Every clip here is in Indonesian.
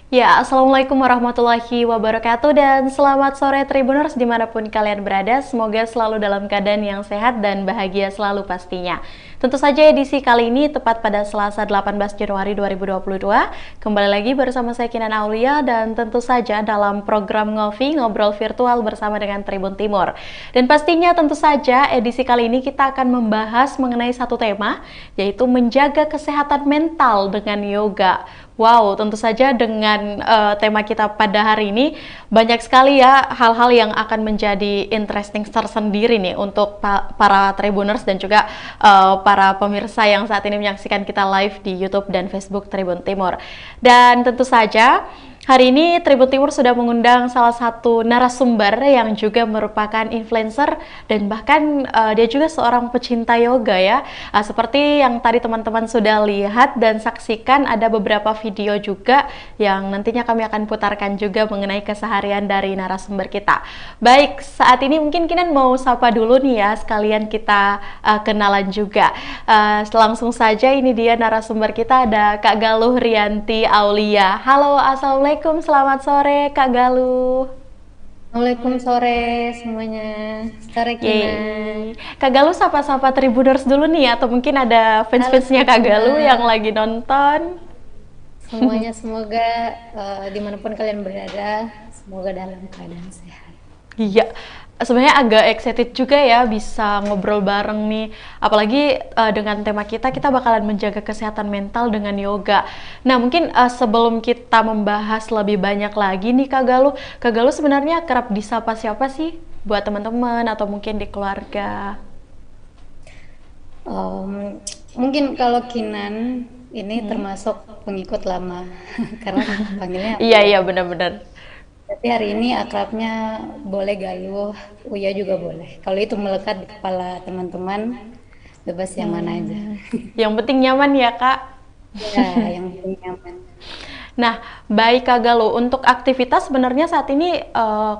Ya, Assalamualaikum warahmatullahi wabarakatuh dan selamat sore Tribuners dimanapun kalian berada. Semoga selalu dalam keadaan yang sehat dan bahagia selalu pastinya. Tentu saja edisi kali ini tepat pada Selasa 18 Januari 2022. Kembali lagi bersama saya Kinan Aulia dan tentu saja dalam program Ngobrol Virtual bersama dengan Tribun Timur. Dan pastinya tentu saja edisi kali ini kita akan membahas mengenai satu tema, yaitu menjaga kesehatan mental dengan yoga. Wow, tentu saja dengan tema kita pada hari ini banyak sekali ya hal-hal yang akan menjadi interesting tersendiri nih untuk para Tribuners dan juga para pemirsa yang saat ini menyaksikan kita live di YouTube dan Facebook Tribun Timur. Dan tentu saja hari ini Tribun Timur sudah mengundang salah satu narasumber yang juga merupakan influencer dan bahkan dia juga seorang pecinta yoga ya. Seperti yang tadi teman-teman sudah lihat dan saksikan, ada beberapa video juga yang nantinya kami akan putarkan juga mengenai keseharian dari narasumber kita. Baik, saat ini mungkin Kinan mau sapa dulu nih ya, sekalian kita kenalan juga. Langsung saja ini dia narasumber kita, ada Kak Galuh Rianti Aulia. Halo, Assalamualaikum, selamat sore Kak Galuh. Assalamualaikum sore semuanya. Sore Kina. Yeay. Kak Galuh sapa-sapa Tribuners dulu nih, atau mungkin ada Halo fans-fansnya Kak Kina. Galuh yang lagi nonton. Semuanya semoga dimanapun kalian berada, semoga dalam keadaan sehat. Iya, sebenarnya agak excited juga ya bisa ngobrol bareng nih. Apalagi dengan tema kita bakalan menjaga kesehatan mental dengan yoga. Nah, mungkin sebelum kita membahas lebih banyak lagi nih Kak Galuh sebenarnya kerap disapa siapa sih? Buat teman-teman atau mungkin di keluarga. Um, Mungkin kalau Kinan ini termasuk pengikut lama karena panggilnya Iya, Uya. iya benar-benar. Tapi hari ini akrabnya boleh Galuh, Uya juga boleh. Kalau itu melekat di kepala teman-teman, bebas yang mana aja. Yang penting nyaman ya, Kak. Ya, yang penting nyaman. Nah, baik Kak Galuh, untuk aktivitas sebenarnya saat ini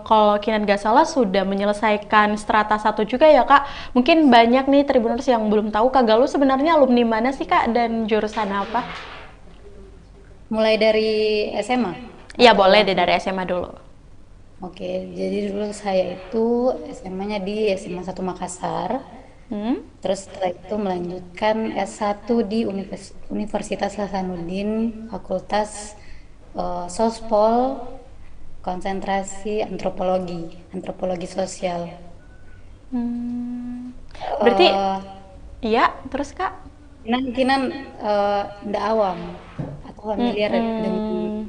kalau Kinan gak salah sudah menyelesaikan strata 1 juga ya Kak. Mungkin banyak nih Tribuners yang belum tahu Kak Galuh sebenarnya alumni mana sih Kak dan jurusan apa? Mulai dari SMA Iya atau boleh deh langsung. dari SMA dulu. Oke, jadi dulu saya itu SMA-nya di SMA 1 Makassar. Hmm? Terus setelah itu melanjutkan S1 di Universitas Hasanuddin, Fakultas Sospol, konsentrasi antropologi sosial. Hmm. Berarti Eh, iya, terus Kak? Kinan ndak awam atau familiar dengan Hmm.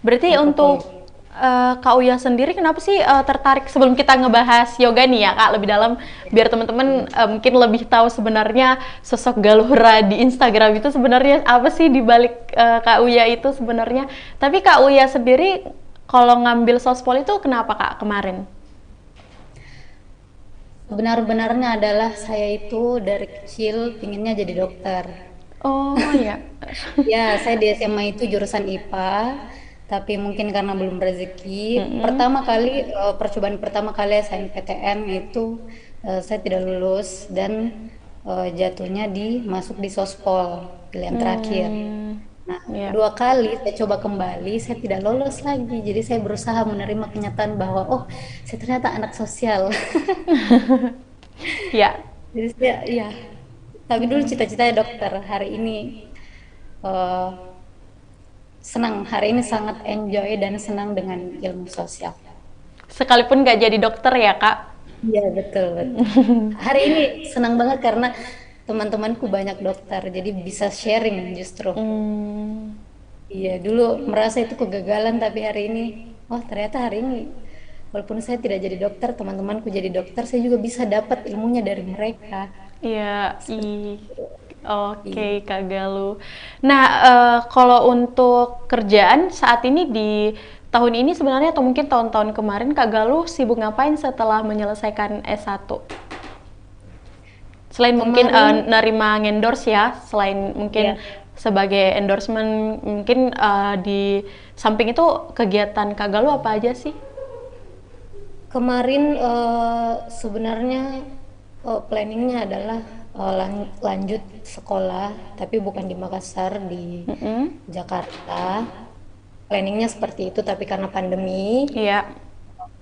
Berarti untuk antropologi. Kak Uya sendiri kenapa sih tertarik sebelum kita ngebahas yoga nih ya Kak lebih dalam biar teman-teman mungkin lebih tahu sebenarnya sosok Galuhra di Instagram itu sebenarnya apa sih di balik Kak Uya itu sebenarnya. Tapi Kak Uya sendiri kalau ngambil sospol itu kenapa Kak kemarin? Benar-benarnya adalah saya itu dari kecil pinginnya jadi dokter. Oh ya. Ya, saya di SMA itu jurusan IPA, tapi mungkin karena belum rezeki. Mm-mm. Pertama kali, percobaan pertama kali SNPTN itu saya tidak lulus dan jatuhnya masuk di Sospol, pilihan terakhir. Hmm. Nah, Ya. kedua kali saya coba kembali, saya tidak lolos lagi. Jadi saya berusaha menerima kenyataan bahwa, oh, saya ternyata anak sosial. Ya. Jadi saya, iya. Tapi dulu cita-citanya dokter. Hari ini eh, senang. Hari ini sangat enjoy dan senang dengan ilmu sosial. Sekalipun nggak jadi dokter ya Kak. Iya, betul, betul. Hari ini senang banget karena teman-temanku banyak dokter, jadi bisa sharing justru. Hmm. Iya, dulu merasa itu kegagalan, tapi hari ini, oh ternyata hari ini, walaupun saya tidak jadi dokter, teman-temanku jadi dokter, saya juga bisa dapat ilmunya dari mereka. Iya, oke Iya. Kak Galuh. Nah, kalau untuk kerjaan saat ini di tahun ini sebenarnya atau mungkin tahun-tahun kemarin Kak Galuh sibuk ngapain setelah menyelesaikan S1? Selain mungkin Kemarin, nerima endorse ya, selain mungkin ya, sebagai endorsement, mungkin di samping itu kegiatan Kak Galuh apa aja sih? kemarin sebenarnya planningnya adalah lanjut sekolah, tapi bukan di Makassar, di Mm-mm. Jakarta. planningnya seperti itu, tapi karena pandemi Iya.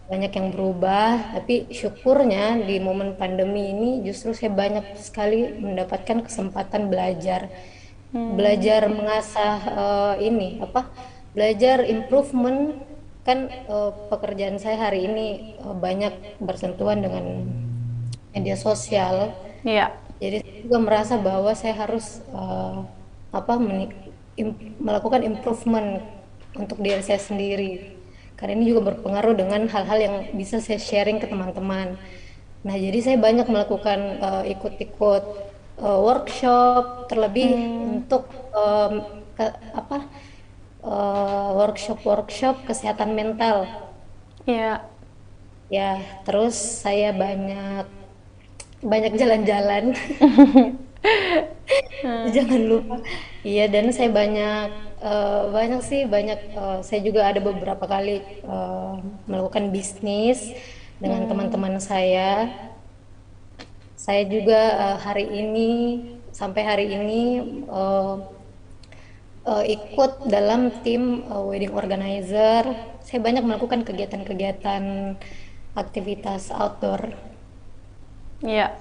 banyak yang berubah. Tapi syukurnya di momen pandemi ini justru saya banyak sekali mendapatkan kesempatan belajar, Hmm. belajar mengasah ini apa, belajar improvement. Kan pekerjaan saya hari ini banyak bersentuhan dengan media sosial. Iya. Jadi saya juga merasa bahwa saya harus apa melakukan improvement untuk diri saya sendiri. Karena ini juga berpengaruh dengan hal-hal yang bisa saya sharing ke teman-teman. Nah, jadi saya banyak melakukan ikut-ikut workshop, terlebih Hmm. untuk apa workshop-workshop kesehatan mental. Iya. Ya, terus saya banyak banyak jalan-jalan. Jangan lupa. Iya, dan saya banyak banyak sih banyak saya juga ada beberapa kali melakukan bisnis dengan Hmm. teman-teman saya. Saya juga hari ini sampai hari ini eh, ikut dalam tim wedding organizer. Saya banyak melakukan kegiatan-kegiatan aktivitas outdoor. Iya.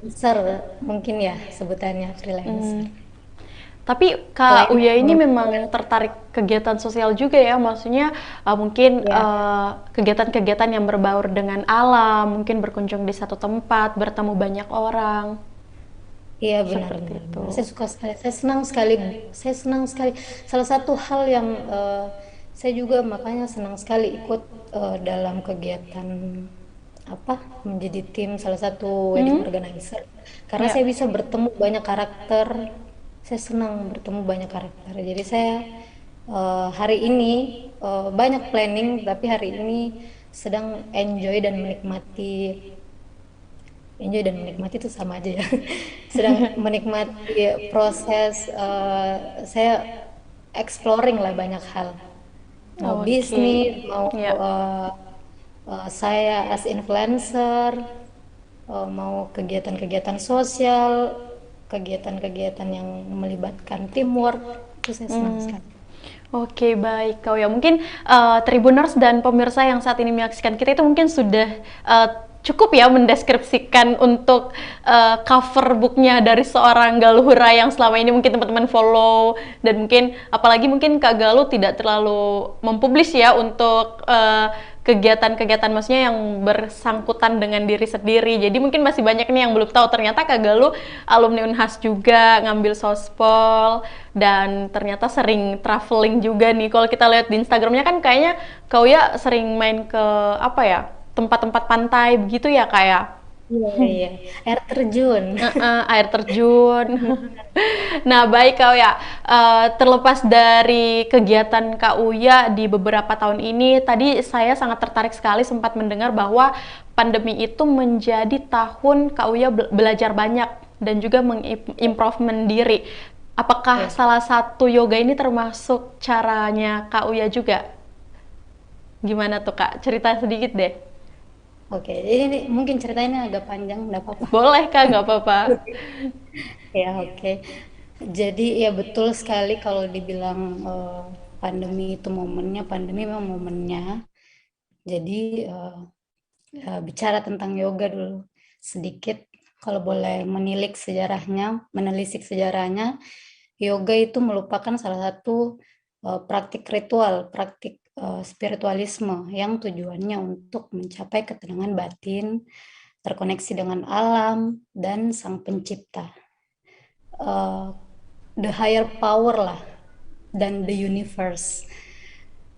Freelancer mungkin ya sebutannya freelancer. Hmm. Tapi Kak Selain Uya ini perempuan, memang tertarik kegiatan sosial juga ya, maksudnya mungkin ya, kegiatan-kegiatan yang berbaur dengan alam, mungkin berkunjung di satu tempat, bertemu banyak orang, iya seperti benar-benar. itu. Saya suka sekali, saya senang sekali, saya senang sekali. Salah satu hal yang saya juga makanya senang sekali ikut dalam kegiatan apa menjadi tim salah satu wedding Hmm? organizer karena Ya. saya bisa bertemu banyak karakter. Saya senang bertemu banyak karakter. Jadi saya hari ini banyak planning, tapi hari ini sedang enjoy dan menikmati. Enjoy dan menikmati itu sama aja ya. Sedang menikmati proses saya exploring lah banyak hal. Mau Oke. bisnis, mau Ya. saya as influencer, mau kegiatan-kegiatan sosial, kegiatan-kegiatan yang melibatkan teamwork, itu saya senang Hmm. sekali. Oke, baik kau ya. Mungkin Tribuners dan pemirsa yang saat ini menyaksikan kita itu mungkin sudah eh, cukup ya mendeskripsikan untuk cover booknya dari seorang Galuhura yang selama ini mungkin teman-teman follow, dan mungkin apalagi mungkin Kak Galuh tidak terlalu mempublish ya untuk kegiatan-kegiatan maksudnya yang bersangkutan dengan diri sendiri. Jadi mungkin masih banyak nih yang belum tahu ternyata Kak Galuh alumni Unhas juga, ngambil sospol, dan ternyata sering traveling juga nih. Kalau kita lihat di Instagramnya kan kayaknya kau ya sering main ke apa ya, tempat-tempat pantai begitu ya Kak ya. Iya, iya. Air terjun. Air terjun. Nah, baik Kak Uya. Terlepas dari kegiatan Kak Uya di beberapa tahun ini, tadi saya sangat tertarik sekali sempat mendengar bahwa pandemi itu menjadi tahun Kak Uya belajar banyak dan juga mengimprovement diri. Apakah Ya. salah satu yoga ini termasuk caranya Kak Uya juga? Gimana tuh Kak? Cerita sedikit deh. Oke, jadi ini mungkin ceritanya agak panjang, enggak apa-apa. Boleh Kak, nggak apa-apa. Ya, oke. Jadi ya betul sekali kalau dibilang pandemi itu momennya, pandemi memang momennya. Jadi bicara tentang yoga dulu sedikit, kalau boleh menilik sejarahnya, menelisik sejarahnya, yoga itu merupakan salah satu praktik ritual, praktik spiritualisme yang tujuannya untuk mencapai ketenangan batin, terkoneksi dengan alam dan Sang Pencipta. eh, the higher power lah dan the universe.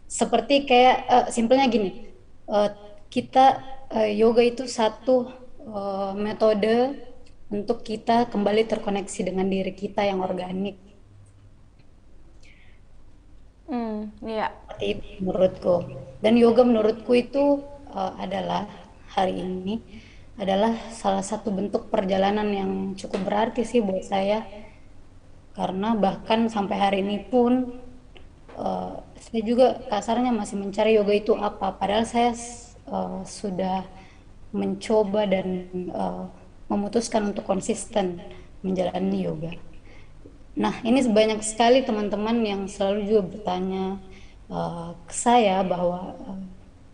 Seperti kayak simpelnya gini, eh, kita yoga itu satu metode untuk kita kembali terkoneksi dengan diri kita yang organik. Iya. Seperti itu menurutku. Dan yoga menurutku itu adalah hari ini adalah salah satu bentuk perjalanan yang cukup berarti sih buat saya. Karena bahkan sampai hari ini pun eh, saya juga kasarnya masih mencari yoga itu apa. Padahal saya sudah mencoba dan eh, memutuskan untuk konsisten menjalani yoga. Nah, ini banyak sekali teman-teman yang selalu juga bertanya, ke saya bahwa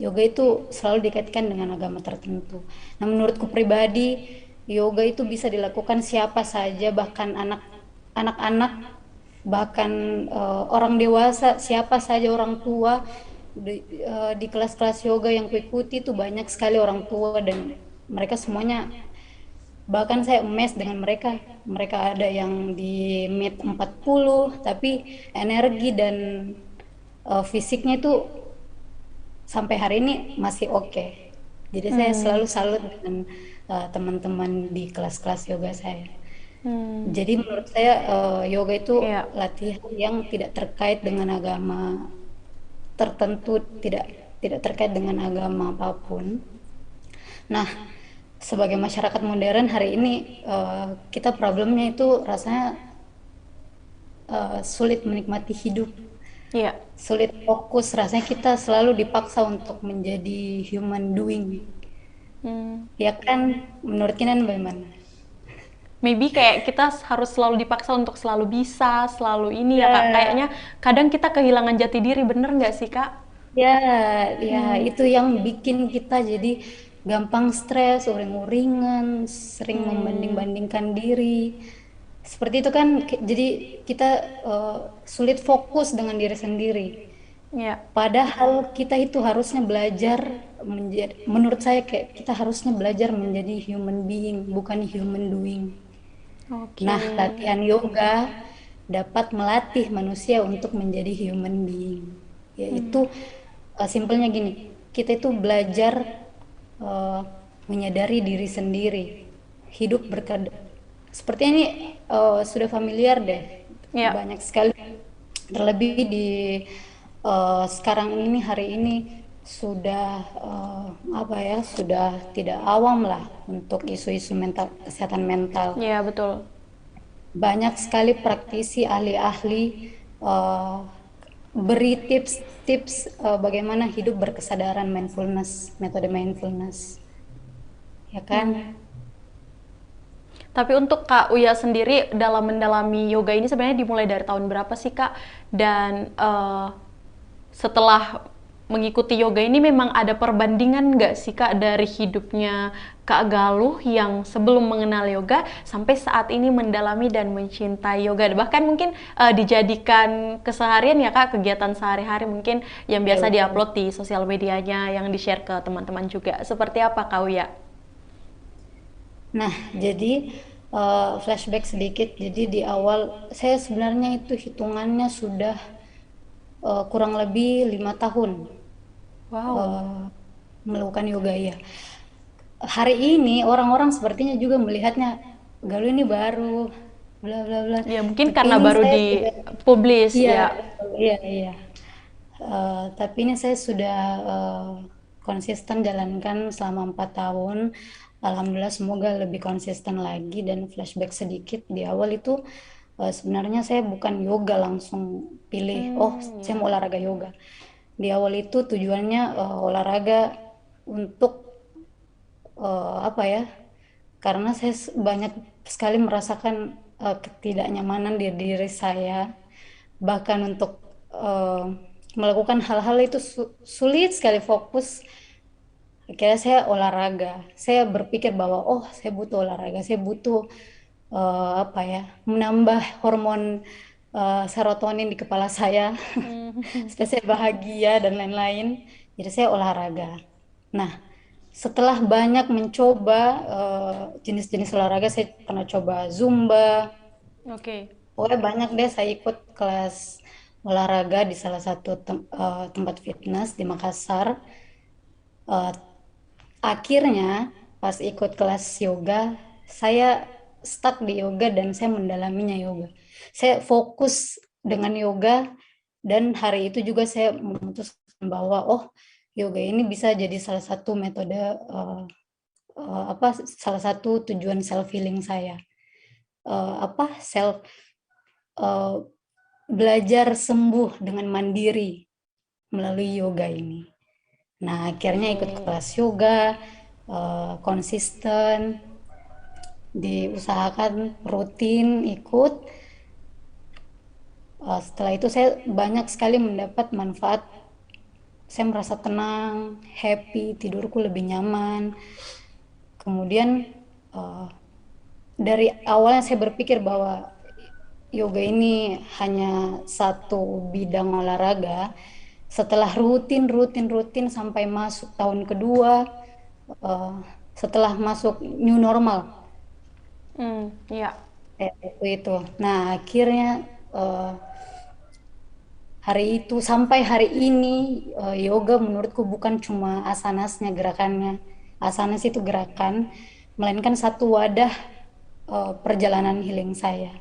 yoga itu selalu dikaitkan dengan agama tertentu. Nah, menurutku pribadi, yoga itu bisa dilakukan siapa saja, bahkan anak-anak, bahkan orang dewasa, siapa saja, orang tua. Di kelas-kelas yoga yang kuikuti itu banyak sekali orang tua dan mereka semuanya, bahkan saya emes dengan mereka. Mereka ada yang di mid 40 tapi energi dan fisiknya itu sampai hari ini masih oke. Jadi saya Hmm. selalu salut dengan teman-teman di kelas-kelas yoga saya. Hmm. Jadi menurut saya yoga itu Iya. latihan yang tidak terkait dengan agama tertentu, tidak tidak terkait dengan agama apapun. Nah, sebagai masyarakat modern hari ini kita problemnya itu rasanya sulit menikmati hidup, Iya. sulit fokus, rasanya kita selalu dipaksa untuk menjadi human doing. Hmm. Ya kan, menurut Kinan bagaimana? Maybe kayak kita harus selalu dipaksa untuk selalu bisa, selalu ini ya Kak. Ya, Kayaknya kadang kita kehilangan jati diri, bener nggak sih Kak? ya, ya, Hmm. itu yang bikin kita jadi gampang stres, uring-uringan, sering Hmm. membanding-bandingkan diri. Seperti itu kan, jadi kita eh, sulit fokus dengan diri sendiri. Ya. Padahal kita itu harusnya belajar menjadi, menurut saya kayak kita harusnya belajar menjadi human being, bukan human doing. Oke. Nah, latihan yoga dapat melatih manusia untuk menjadi human being. Yaitu simpelnya gini, kita itu belajar eh, menyadari diri sendiri, hidup seperti ini sudah familiar deh, Ya. banyak sekali. Terlebih di sekarang ini, hari ini sudah apa ya, sudah tidak awam lah untuk isu-isu mental, kesehatan mental. Ya, betul. Banyak sekali praktisi, ahli-ahli eh, beri tips-tips bagaimana hidup berkesadaran, mindfulness, metode mindfulness, ya Hmm. kan? Tapi untuk Kak Uya sendiri dalam mendalami yoga ini sebenarnya dimulai dari tahun berapa sih Kak? Dan setelah mengikuti yoga ini memang ada perbandingan nggak sih Kak dari hidupnya Kak Galuh yang sebelum mengenal yoga sampai saat ini mendalami dan mencintai yoga? Bahkan mungkin dijadikan keseharian ya Kak, kegiatan sehari-hari mungkin yang Ya biasa betul. diupload di sosial medianya yang di-share ke teman-teman juga. Seperti apa Kak Uya? Nah, jadi flashback sedikit. Jadi di awal saya sebenarnya itu hitungannya sudah kurang lebih 5 tahun Wow. eh, melakukan yoga ya. Hari ini orang-orang sepertinya juga melihatnya Galuh ini baru, bla bla bla. Ya mungkin Tapi karena ini baru saya sudah, dipublish iya ya. betul, iya iya. Tapi ini saya sudah konsisten jalankan selama 4 tahun. Alhamdulillah, semoga lebih konsisten lagi. Dan flashback sedikit, di awal itu sebenarnya saya bukan yoga langsung pilih, oh Hmm, saya ya. mau olahraga yoga. Di awal itu tujuannya olahraga untuk apa ya? Karena saya banyak sekali merasakan ketidaknyamanan di diri saya, bahkan untuk eh, melakukan hal-hal itu sulit sekali fokus. Akhirnya saya olahraga. Saya berpikir bahwa oh saya butuh olahraga, saya butuh apa ya, menambah hormon serotonin di kepala saya, Hmm. supaya saya bahagia dan lain-lain. Jadi saya olahraga. Nah, setelah banyak mencoba jenis-jenis olahraga, saya pernah coba Zumba. Oke. Pokoknya banyak deh, saya ikut kelas olahraga di salah satu tempat fitness di Makassar. Eh, Akhirnya pas ikut kelas yoga, saya stuck di yoga dan saya mendalaminya yoga. Saya fokus dengan yoga dan hari itu juga saya memutuskan bahwa oh yoga ini bisa jadi salah satu metode apa, salah satu tujuan self healing saya. Apa self eh, belajar sembuh dengan mandiri melalui yoga ini. Nah, akhirnya ikut Oke. kelas yoga, konsisten, diusahakan rutin ikut. Setelah itu saya banyak sekali mendapat manfaat. Saya merasa tenang, happy, tidurku lebih nyaman. Kemudian eh, dari awalnya saya berpikir bahwa yoga ini hanya satu bidang olahraga. Setelah rutin sampai masuk tahun kedua, eh, setelah masuk new normal, Iya. waktu itu. Nah, akhirnya eh, hari itu sampai hari ini yoga menurutku bukan cuma asanasnya gerakannya. Asanas itu gerakan, melainkan satu wadah perjalanan healing saya.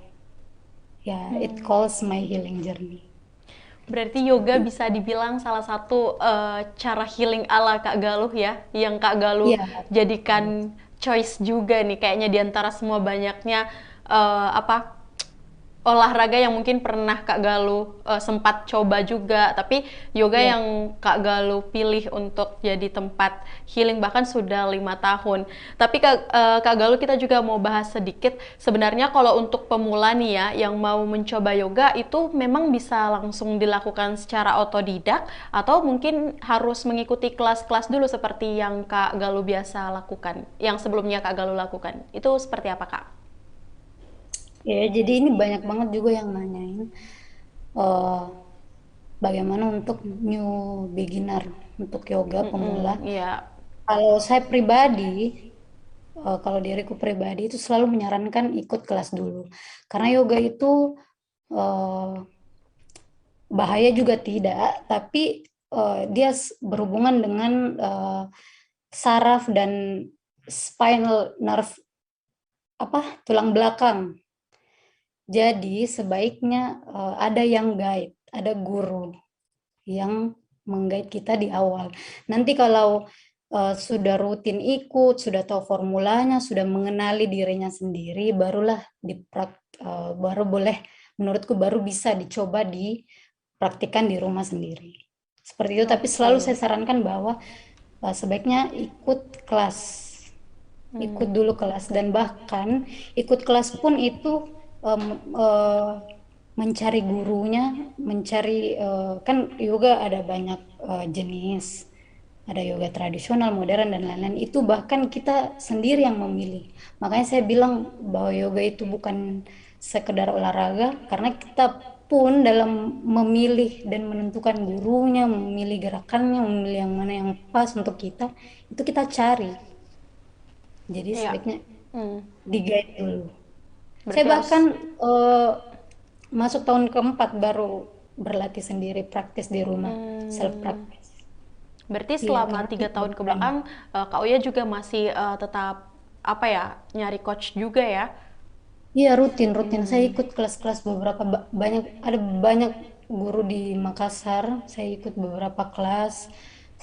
Ya, it calls my healing journey. Berarti yoga Seperti bisa dibilang salah satu cara healing ala Kak Galuh ya, yang Kak Galuh Iya, jadikan choice juga nih kayaknya di antara semua banyaknya apa olahraga yang mungkin pernah Kak Galuh sempat coba juga, tapi yoga iya. yang Kak Galuh pilih untuk jadi tempat healing bahkan sudah 5 tahun. Tapi Kak Galuh, kita juga mau bahas sedikit. Sebenarnya kalau untuk pemula nih ya, yang mau mencoba yoga itu memang bisa langsung dilakukan secara otodidak atau mungkin harus mengikuti kelas-kelas dulu seperti yang Kak Galuh biasa lakukan, yang sebelumnya Kak Galuh lakukan. Itu seperti apa Kak? Ya, jadi ini banyak banget juga yang nanyain eh, bagaimana untuk new beginner untuk yoga pemula. Iya. Kalau saya pribadi, kalau diriku pribadi itu selalu menyarankan ikut kelas dulu. Karena yoga itu eh, bahaya juga tidak, tapi dia berhubungan dengan saraf dan spinal nerve tulang belakang. Jadi sebaiknya ada yang guide, ada guru yang mengguide kita di awal. Nanti kalau sudah rutin ikut, sudah tahu formulanya, sudah mengenali dirinya sendiri, baru boleh, menurutku baru bisa dicoba dipraktikkan di rumah sendiri. Seperti itu, tapi selalu Oke. saya sarankan bahwa sebaiknya ikut kelas, ikut dulu kelas, dan bahkan ikut kelas pun itu em, eh, mencari gurunya, mencari kan yoga ada banyak jenis, ada yoga tradisional, modern dan lain-lain. Itu bahkan kita sendiri yang memilih. Makanya saya bilang bahwa yoga itu bukan sekedar olahraga, karena kita pun dalam memilih dan menentukan gurunya, memilih gerakannya, memilih yang mana yang pas untuk kita, itu kita cari. Jadi Iya. sebaiknya Hmm. di-guide dulu. Saya Berarti bahkan harus. eh, masuk tahun keempat baru berlatih sendiri, praktis di rumah, self Hmm. practice. Berarti Iya, selama karena 3 tahun ke banyak. belakang Kak Uya juga masih tetap apa ya, nyari coach juga ya? Iya, rutin. Saya ikut kelas-kelas beberapa, ada banyak guru di Makassar. Saya ikut beberapa kelas.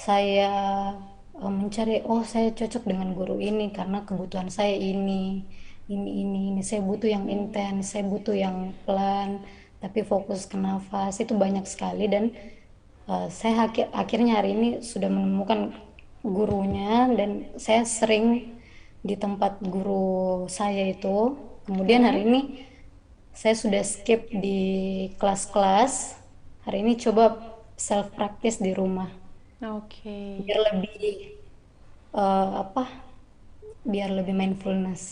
Saya mencari, oh saya cocok dengan guru ini karena kebutuhan saya ini. Saya butuh yang intens, saya butuh yang pelan, tapi fokus ke nafas. Itu banyak sekali, dan saya akhirnya hari ini sudah menemukan gurunya, dan saya sering di tempat guru saya itu. Kemudian hari ini saya sudah skip di kelas-kelas. Hari ini coba self practice di rumah Oke. biar lebih eh, apa? Biar lebih mindfulness.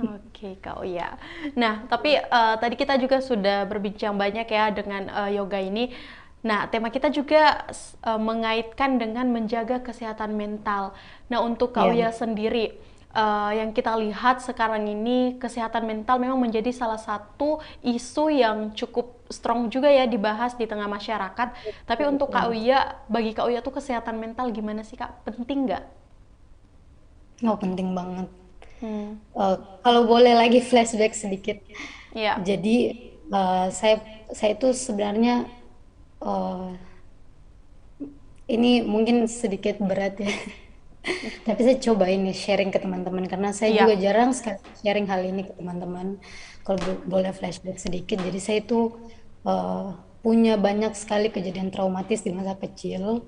Oke, Kak Uya. Nah, tapi tadi kita juga sudah berbincang banyak ya dengan yoga ini. Nah, tema kita juga mengaitkan dengan menjaga kesehatan mental. Nah, untuk Kak Ya, Uya sendiri, yang kita lihat sekarang ini kesehatan mental memang menjadi salah satu isu yang cukup strong juga ya dibahas di tengah masyarakat. Tapi untuk Kak betul. Uya, bagi Kak Uya tuh kesehatan mental gimana sih Kak? Penting nggak? Oh, penting banget. Hmm, Eh, Kalau boleh lagi flashback sedikit. iya, Jadi eh, saya saya itu sebenarnya eh, ini mungkin sedikit berat ya. Tapi saya coba ini sharing ke teman-teman karena saya iya. juga jarang sekali sharing hal ini ke teman-teman. Kalau boleh flashback sedikit, jadi saya itu eh, punya banyak sekali kejadian traumatis di masa kecil.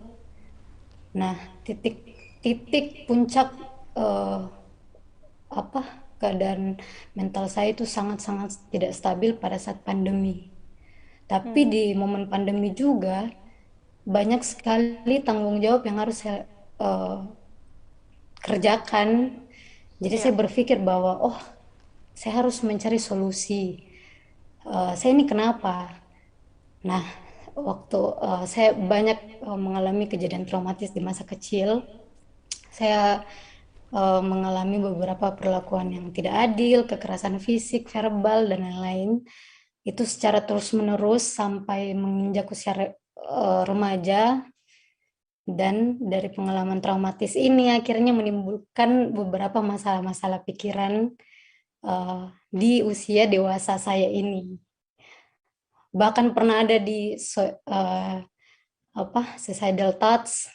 Nah, titik titik puncak eh, apa keadaan mental saya itu sangat-sangat tidak stabil pada saat pandemi. Tapi Hmm. di momen pandemi juga banyak sekali tanggung jawab yang harus saya eh, kerjakan. Jadi Iya. saya berpikir bahwa oh, saya harus mencari solusi. Saya ini kenapa? Nah, waktu saya banyak mengalami kejadian traumatis di masa kecil, saya mengalami beberapa perlakuan yang tidak adil, kekerasan fisik, verbal, dan lain-lain. Itu secara terus-menerus sampai menginjak usia remaja, dan dari pengalaman traumatis ini akhirnya menimbulkan beberapa masalah-masalah pikiran di usia dewasa saya ini. Bahkan pernah ada di suicidal thoughts,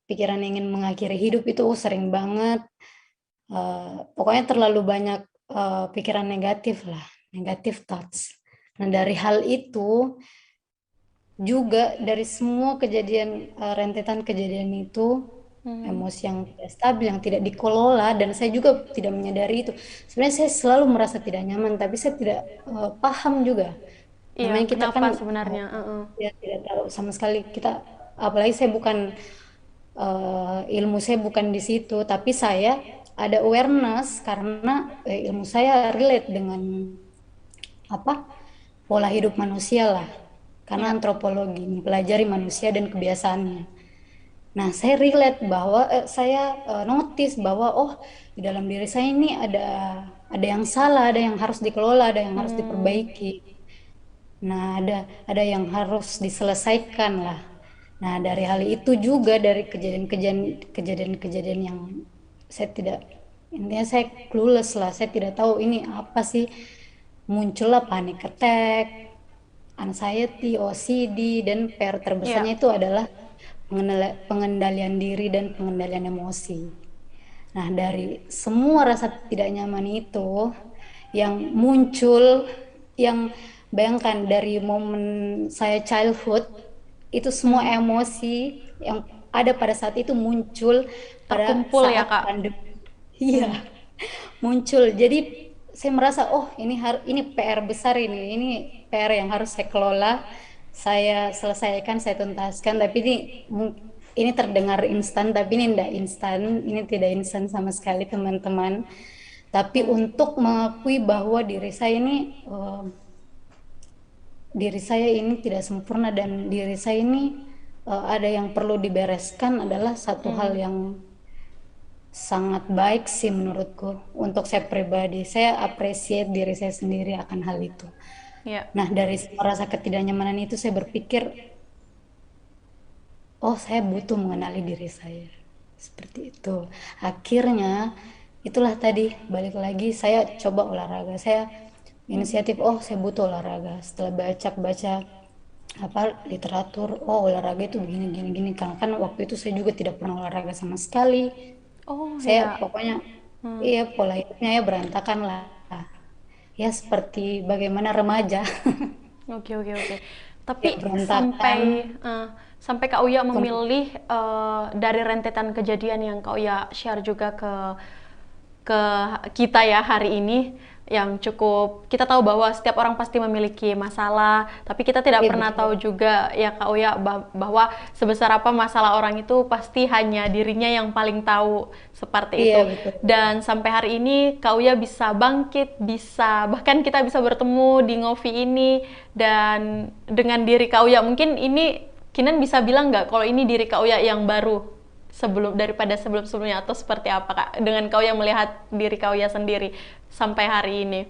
pikiran ingin mengakhiri hidup itu sering banget. Pokoknya terlalu banyak pikiran negatif lah, negatif thoughts. Nah, dari hal itu juga, dari semua kejadian, rentetan kejadian itu, Hmm. emosi yang tidak stabil, yang tidak dikelola, dan saya juga tidak menyadari itu. Sebenarnya saya selalu merasa tidak nyaman, tapi saya tidak paham juga. Iya, Namanya kita kenapa kan sebenarnya? ya tidak tahu sama sekali kita, apalagi saya bukan ilmu saya bukan di situ, tapi saya ada awareness karena ilmu saya relate dengan apa, pola hidup manusia lah, karena Iya. antropologi mempelajari manusia dan kebiasaannya. Nah, saya relate bahwa saya notice bahwa oh, di dalam diri saya ini ada yang salah, ada yang harus dikelola, ada yang harus Hmm. diperbaiki. Nah, ada yang harus diselesaikan lah. Nah, dari hal itu juga, dari kejadian-kejadian yang saya tidak, intinya saya clueless lah, saya tidak tahu ini apa sih, muncullah panic attack, anxiety, OCD, dan PR Iya. terbesarnya itu adalah pengendalian diri dan pengendalian emosi. Nah, dari semua rasa tidak nyaman itu yang muncul, yang bayangkan dari momen saya childhood, itu semua Hmm. emosi yang ada pada saat itu muncul pada Terkumpul ya, saat Kak. pandemi. Hmm. Iya, muncul. Jadi saya merasa oh, ini PR besar, ini PR yang harus saya kelola, saya selesaikan, saya tuntaskan. Tapi ini terdengar instan, tapi ini tidak instan, ini tidak instan sama sekali teman-teman. Tapi Hmm. untuk mengakui bahwa diri saya ini tidak sempurna, dan diri saya ini ada yang perlu dibereskan, adalah satu hal Hmm. yang sangat baik sih menurutku. Untuk saya pribadi, saya appreciate diri saya sendiri akan hal itu. Iya. Nah, dari semua rasa ketidaknyamanan itu saya berpikir, oh, saya butuh mengenali diri saya. Seperti itu. Akhirnya, itulah tadi, balik lagi, saya coba olahraga. Saya Hmm. inisiatif, oh, saya butuh olahraga. Setelah baca apa literatur, oh, olahraga itu begini, gini, gini. Karena kan waktu itu saya juga tidak pernah olahraga sama sekali. Oh Saya ya. pokoknya, Hmm. iya, pola hidupnya ya berantakan lah. Ya seperti bagaimana remaja, Oke, oke, oke. Tapi ya berantakan. sampai Kak Uya Kemudian, memilih dari rentetan kejadian yang Kak Uya share juga ke kita ya hari ini, yang cukup kita tahu bahwa setiap orang pasti memiliki masalah, tapi kita tidak ya pernah tahu betul. juga ya Kak Uya bahwa sebesar apa masalah orang itu pasti hanya dirinya yang paling tahu, seperti Iya itu. betul. Dan sampai hari ini Kak Uya bisa bangkit, bisa bahkan kita bisa bertemu di Ngopi ini, dan dengan diri Kak Uya mungkin ini Kinan bisa bilang nggak kalau ini diri Kak Uya yang baru sebelumnya, atau seperti apa Kak dengan kau yang melihat diri kau ya sendiri sampai hari ini?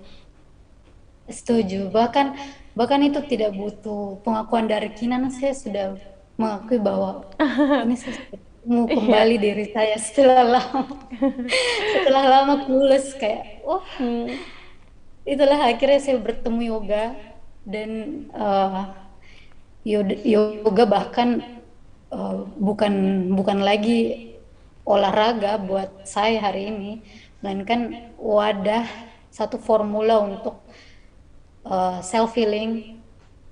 Setuju. Bahkan bahkan itu tidak butuh pengakuan dari Kinan. Saya sudah mengakui bahwa ini saya sudah ketemu Iya. kembali diri saya setelah lama. Setelah lama clueless, kayak, wah, Hmm. itulah akhirnya saya bertemu yoga, dan yoga bahkan bukan bukan lagi olahraga buat saya hari ini, melainkan wadah, satu formula untuk self healing.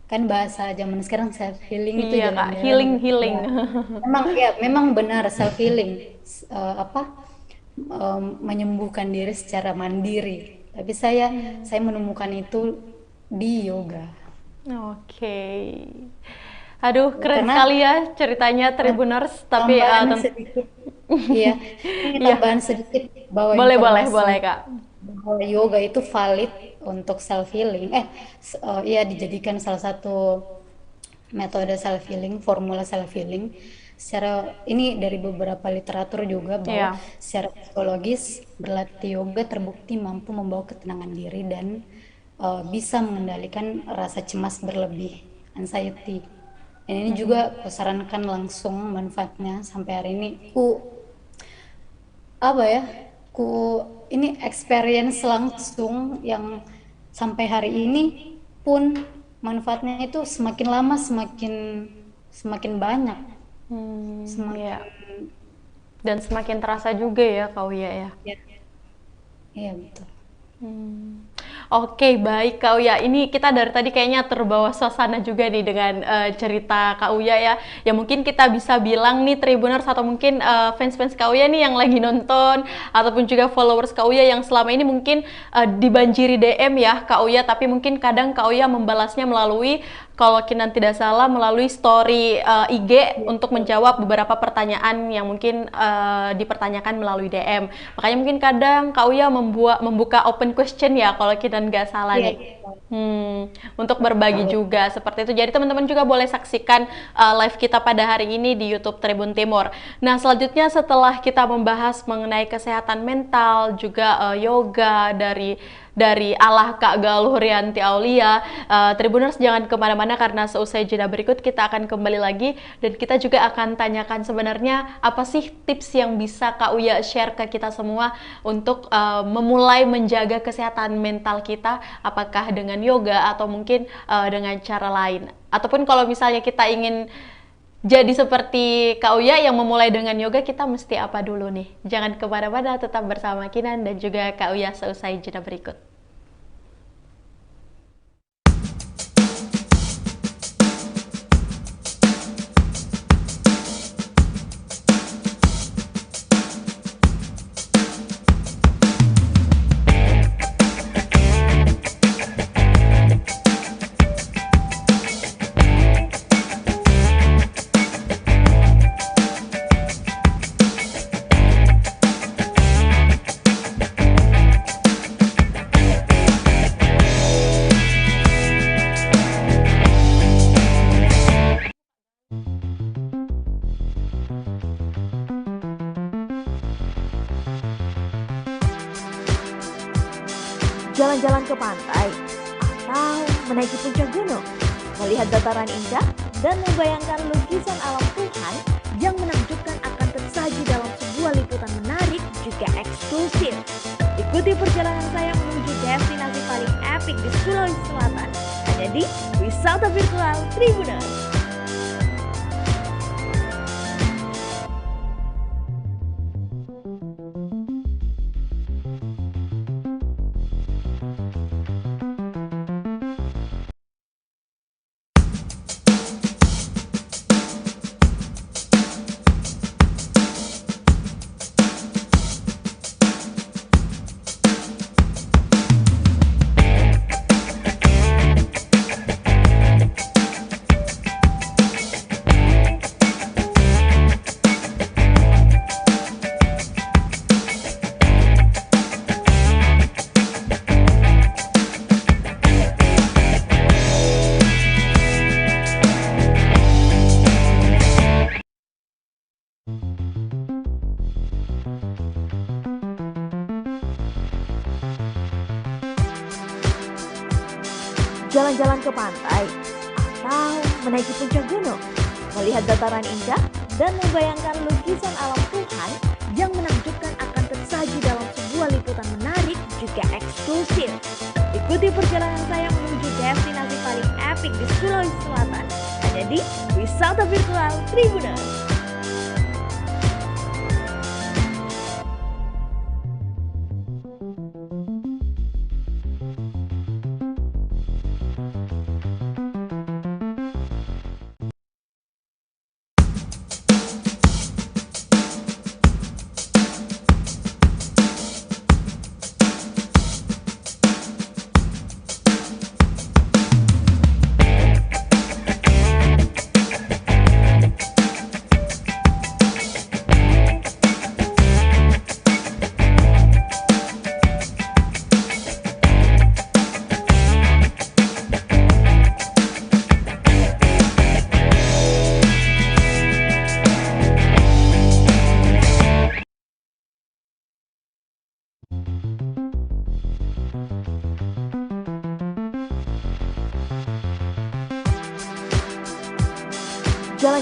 Kan bahasa zaman sekarang self healing itu Iya Kak, jalan-jalan healing ya. healing. Memang benar self healing, apa, menyembuhkan diri secara mandiri. Tapi saya menemukan itu di yoga. Oke. Aduh, keren Karena sekali ya ceritanya Tribuners, tapi tambahan sedikit, iya, ini iya, tambahan sedikit bahwa boleh boleh boleh informasi Kak. bahwa yoga itu valid untuk self healing. Iya, dijadikan salah satu metode self healing, formula self healing. Secara ini dari beberapa literatur juga bahwa Iya. secara psikologis berlatih yoga terbukti mampu membawa ketenangan diri dan bisa mengendalikan rasa cemas berlebih, anxiety. Dan ini juga kusarankan langsung manfaatnya sampai hari ini. Apa ya? Ku ini experience langsung yang sampai hari ini pun manfaatnya itu semakin lama semakin semakin banyak, Iya. semakin Dan semakin terasa juga ya Kak Uya ya. ya, iya betul. Oke, baik Kak Uya. Ini kita dari tadi kayaknya terbawa suasana juga nih dengan cerita Kak Uya ya. Ya mungkin kita bisa bilang nih Tribuners atau mungkin fans-fans Kak Uya nih yang lagi nonton ataupun juga followers Kak Uya yang selama ini mungkin dibanjiri DM ya Kak Uya, tapi mungkin kadang Kak Uya membalasnya melalui, kalau Kinan tidak salah, melalui story IG Iya, untuk betul. menjawab beberapa pertanyaan yang mungkin dipertanyakan melalui DM. Makanya mungkin kadang Kak Uya membuka open question ya kalau Kinan nggak salah Iya, nih. betul. Untuk berbagi Betul. juga seperti itu. Jadi teman-teman juga boleh saksikan live kita pada hari ini di YouTube Tribun Timur. Nah, selanjutnya setelah kita membahas mengenai kesehatan mental, juga yoga dari Allah Kak Galuh Rianti Aulia, Tribuners jangan kemana-mana karena seusai jeda berikut kita akan kembali lagi dan kita juga akan tanyakan sebenarnya apa sih tips yang bisa Kak Uya share ke kita semua untuk memulai menjaga kesehatan mental kita, apakah dengan yoga atau mungkin dengan cara lain. Ataupun kalau misalnya kita ingin jadi seperti Kak Uya yang memulai dengan yoga, kita mesti apa dulu nih? Jangan kemana-mana, tetap bersama Kinan dan juga Kak Uya seusai jeda berikut. Jalan-jalan ke pantai, atau menaiki puncak gunung, melihat dataran indah, dan membayangkan lukisan alam Tuhan yang menakjubkan akan tersaji dalam sebuah liputan menarik juga eksklusif. Ikuti perjalanan saya menuju destinasi paling epik di Sulawesi Selatan, hanya di Wisata Virtual Tribuners. Jalan-jalan ke pantai, atau menaiki puncak gunung, melihat dataran indah, dan membayangkan lukisan alam Tuhan yang menakjubkan akan tersaji dalam sebuah liputan menarik juga eksklusif. Ikuti perjalanan saya menuju destinasi paling epik di Sulawesi Selatan, hanya di Wisata Virtual Tribuners.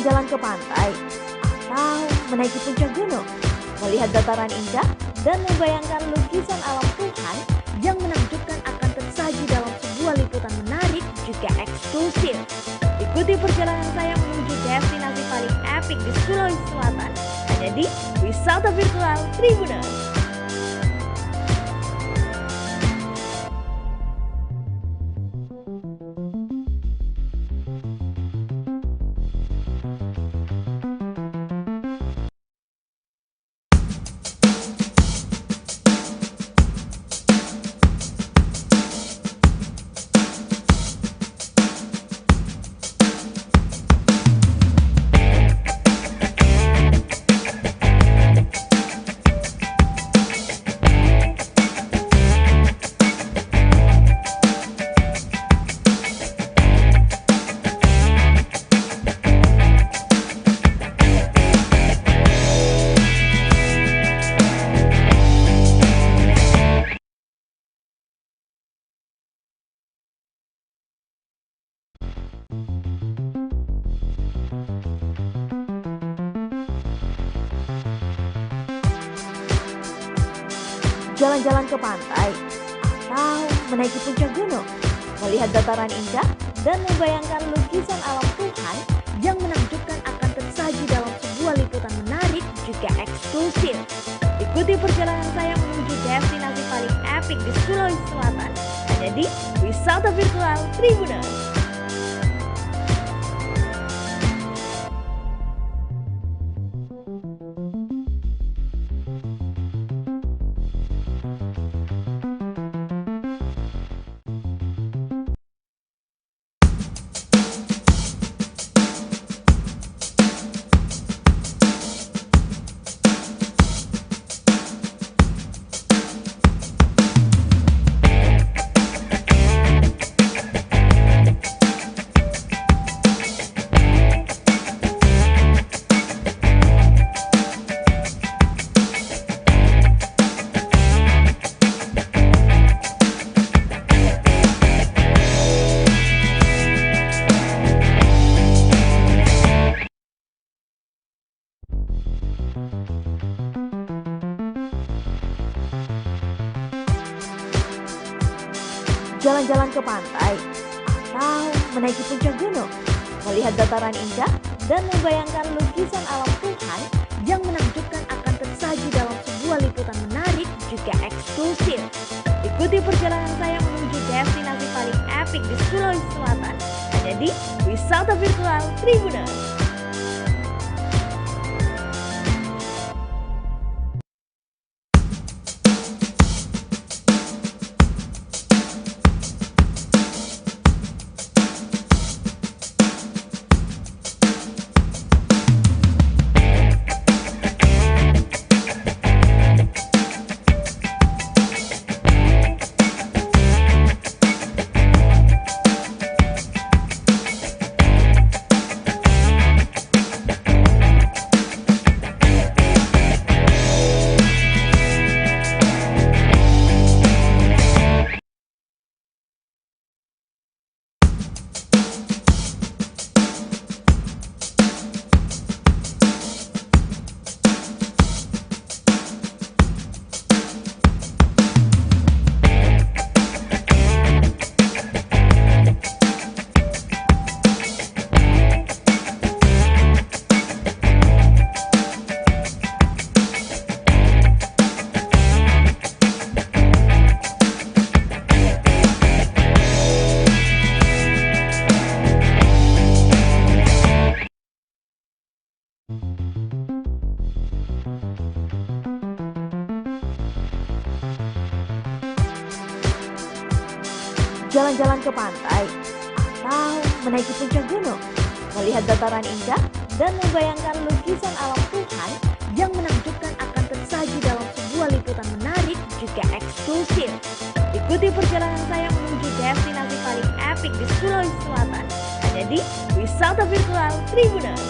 Jalan-jalan ke pantai atau menaiki puncak gunung, melihat dataran indah dan membayangkan lukisan alam Tuhan yang menakjubkan akan tersaji dalam sebuah liputan menarik juga eksklusif. Ikuti perjalanan saya menuju destinasi paling epik di Sulawesi Selatan, hanya di Wisata Virtual Tribuners. Jalan-jalan ke pantai atau menaiki puncak gunung, melihat dataran indah dan membayangkan lukisan alam Tuhan yang menakjubkan akan tersaji dalam sebuah liputan menarik juga eksklusif. Ikuti perjalanan saya menuju destinasi paling epik di Sulawesi Selatan, hanya di Wisata Virtual Tribuners. Jalan-jalan ke pantai atau menaiki puncak gunung, melihat dataran indah dan membayangkan lukisan alam Tuhan yang menakjubkan akan tersaji dalam sebuah liputan menarik juga eksklusif. Ikuti perjalanan saya menuju destinasi paling epik di Sulawesi Selatan, hanya di Wisata Virtual Tribuners. Jalan-jalan ke pantai atau menaiki puncak gunung, melihat dataran indah dan membayangkan lukisan alam Tuhan yang menakjubkan akan tersaji dalam sebuah liputan menarik juga eksklusif. Ikuti perjalanan saya menuju destinasi paling epik di Sulawesi Selatan, hanya di Wisata Virtual Tribuners.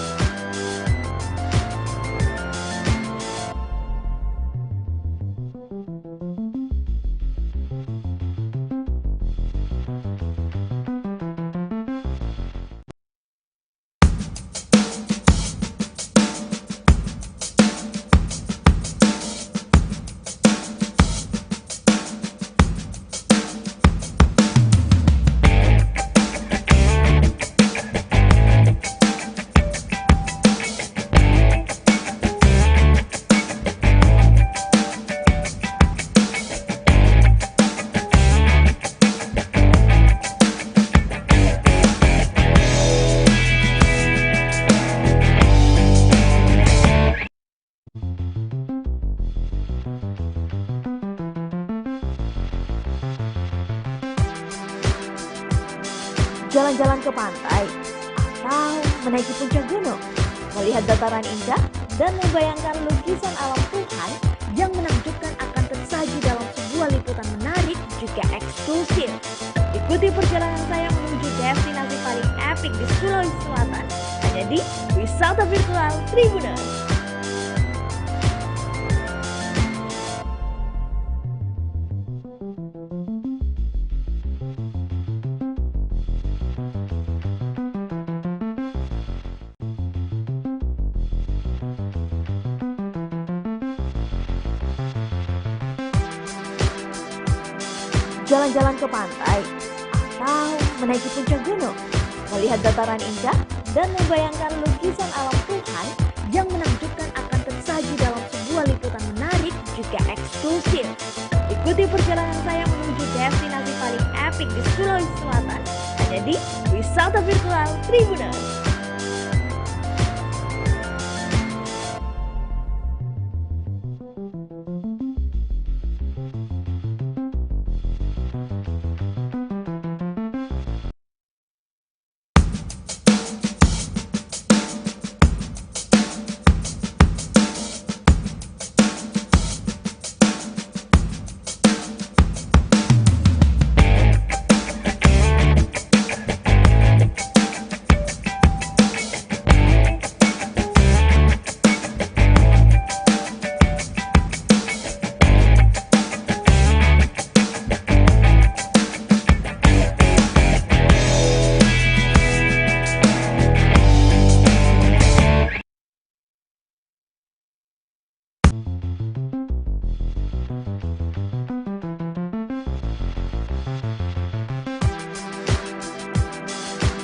jalan-jalan ke pantai, atau menaiki puncak gunung, melihat dataran indah, dan membayangkan lukisan alam Tuhan yang menakjubkan akan tersaji dalam sebuah liputan menarik juga eksklusif. Ikuti perjalanan saya menuju destinasi paling epik di Sulawesi Selatan, hanya di Wisata Virtual Tribuners. Jalan-jalan ke pantai, atau menaiki puncak gunung, melihat dataran indah, dan membayangkan lukisan alam Tuhan yang menakjubkan akan tersaji dalam sebuah liputan menarik juga eksklusif. Ikuti perjalanan saya menuju destinasi paling epik di Sulawesi Selatan, hanya di Wisata Virtual Tribuners.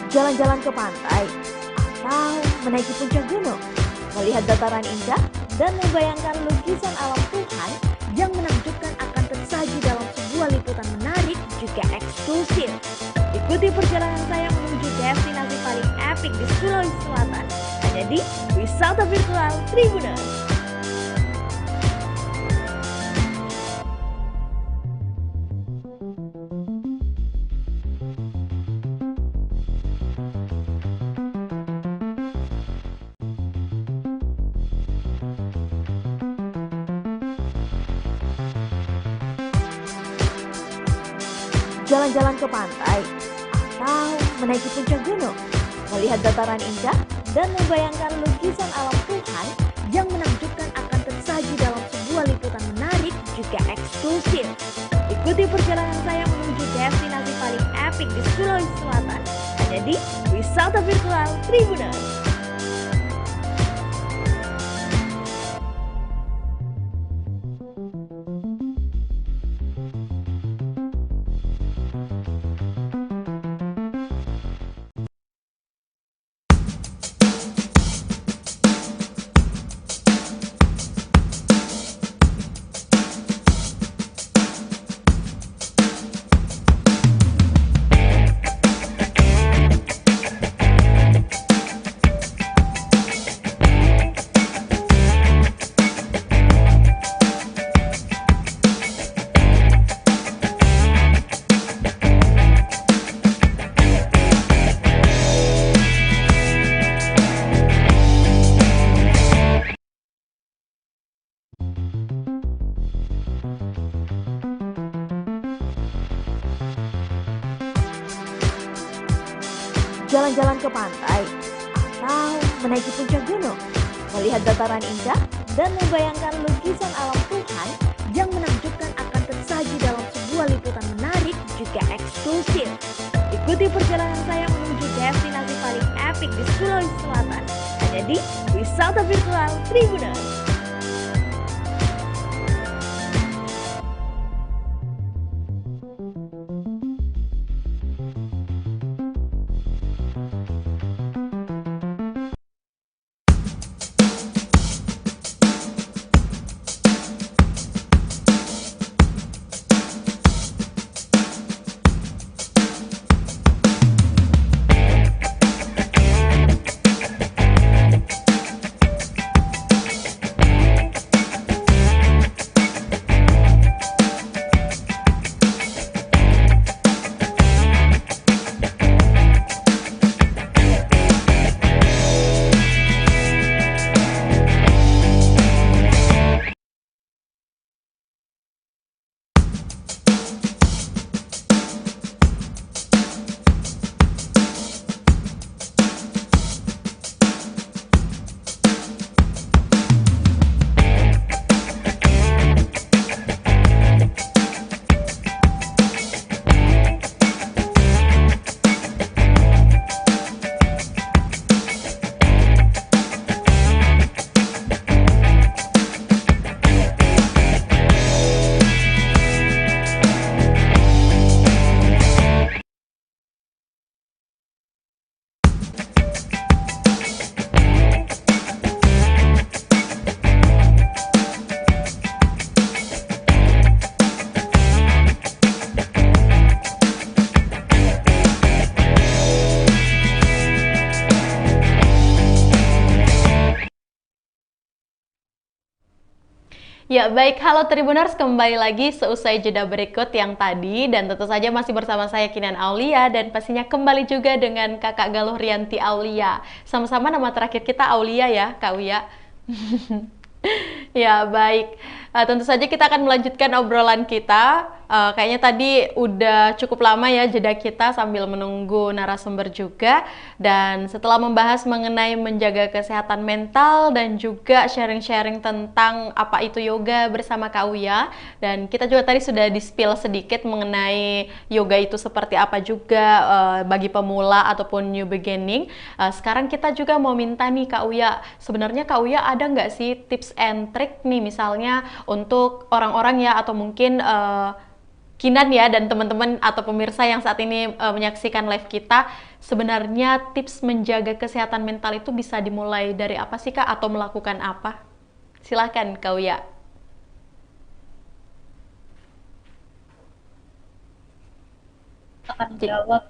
Jalan-jalan ke pantai, atau menaiki puncak gunung, melihat dataran indah, dan membayangkan lukisan alam Tuhan yang menakjubkan akan tersaji dalam sebuah liputan menarik juga eksklusif. Ikuti perjalanan saya menuju destinasi paling epik di Sulawesi Selatan, hanya di Wisata Virtual Tribuners. Jalan-jalan ke pantai, atau menaiki puncak gunung, melihat dataran indah, dan membayangkan lukisan alam Tuhan yang menakjubkan akan tersaji dalam sebuah liputan menarik juga eksklusif. Ikuti perjalanan saya menuju destinasi paling epik di Sulawesi Selatan, hanya di Wisata Virtual Tribuners. Jalan-jalan ke pantai, atau menaiki puncak gunung, melihat dataran indah, dan membayangkan lukisan alam Tuhan yang menakjubkan akan tersaji dalam sebuah liputan menarik juga eksklusif. Ikuti perjalanan saya menuju destinasi paling epik di Sulawesi Selatan, hanya di Wisata Virtual Tribuners. Ya, baik. Halo Tribuners, kembali lagi seusai jeda berikut yang tadi. Dan tentu saja masih bersama saya Kinan Aulia. Dan pastinya kembali juga dengan Kakak Galuh Rianti Aulia. Sama-sama nama terakhir kita Aulia ya, Kak Uya. Ya, baik. Tentu saja kita akan melanjutkan obrolan kita. Kayaknya tadi udah cukup lama ya jeda kita sambil menunggu narasumber juga. Dan setelah membahas mengenai menjaga kesehatan mental dan juga sharing-sharing tentang apa itu yoga bersama Kak Uya. Dan kita juga tadi sudah di-spill sedikit mengenai yoga itu seperti apa juga bagi pemula ataupun new beginning. Sekarang kita juga mau minta nih Kak Uya, sebenarnya Kak Uya ada nggak sih tips and trick nih misalnya untuk orang-orang ya atau mungkin Kinan ya dan teman-teman atau pemirsa yang saat ini menyaksikan live kita, sebenarnya tips menjaga kesehatan mental itu bisa dimulai dari apa sih Kak atau melakukan apa? Silakan Kak Uya. Akan jawab.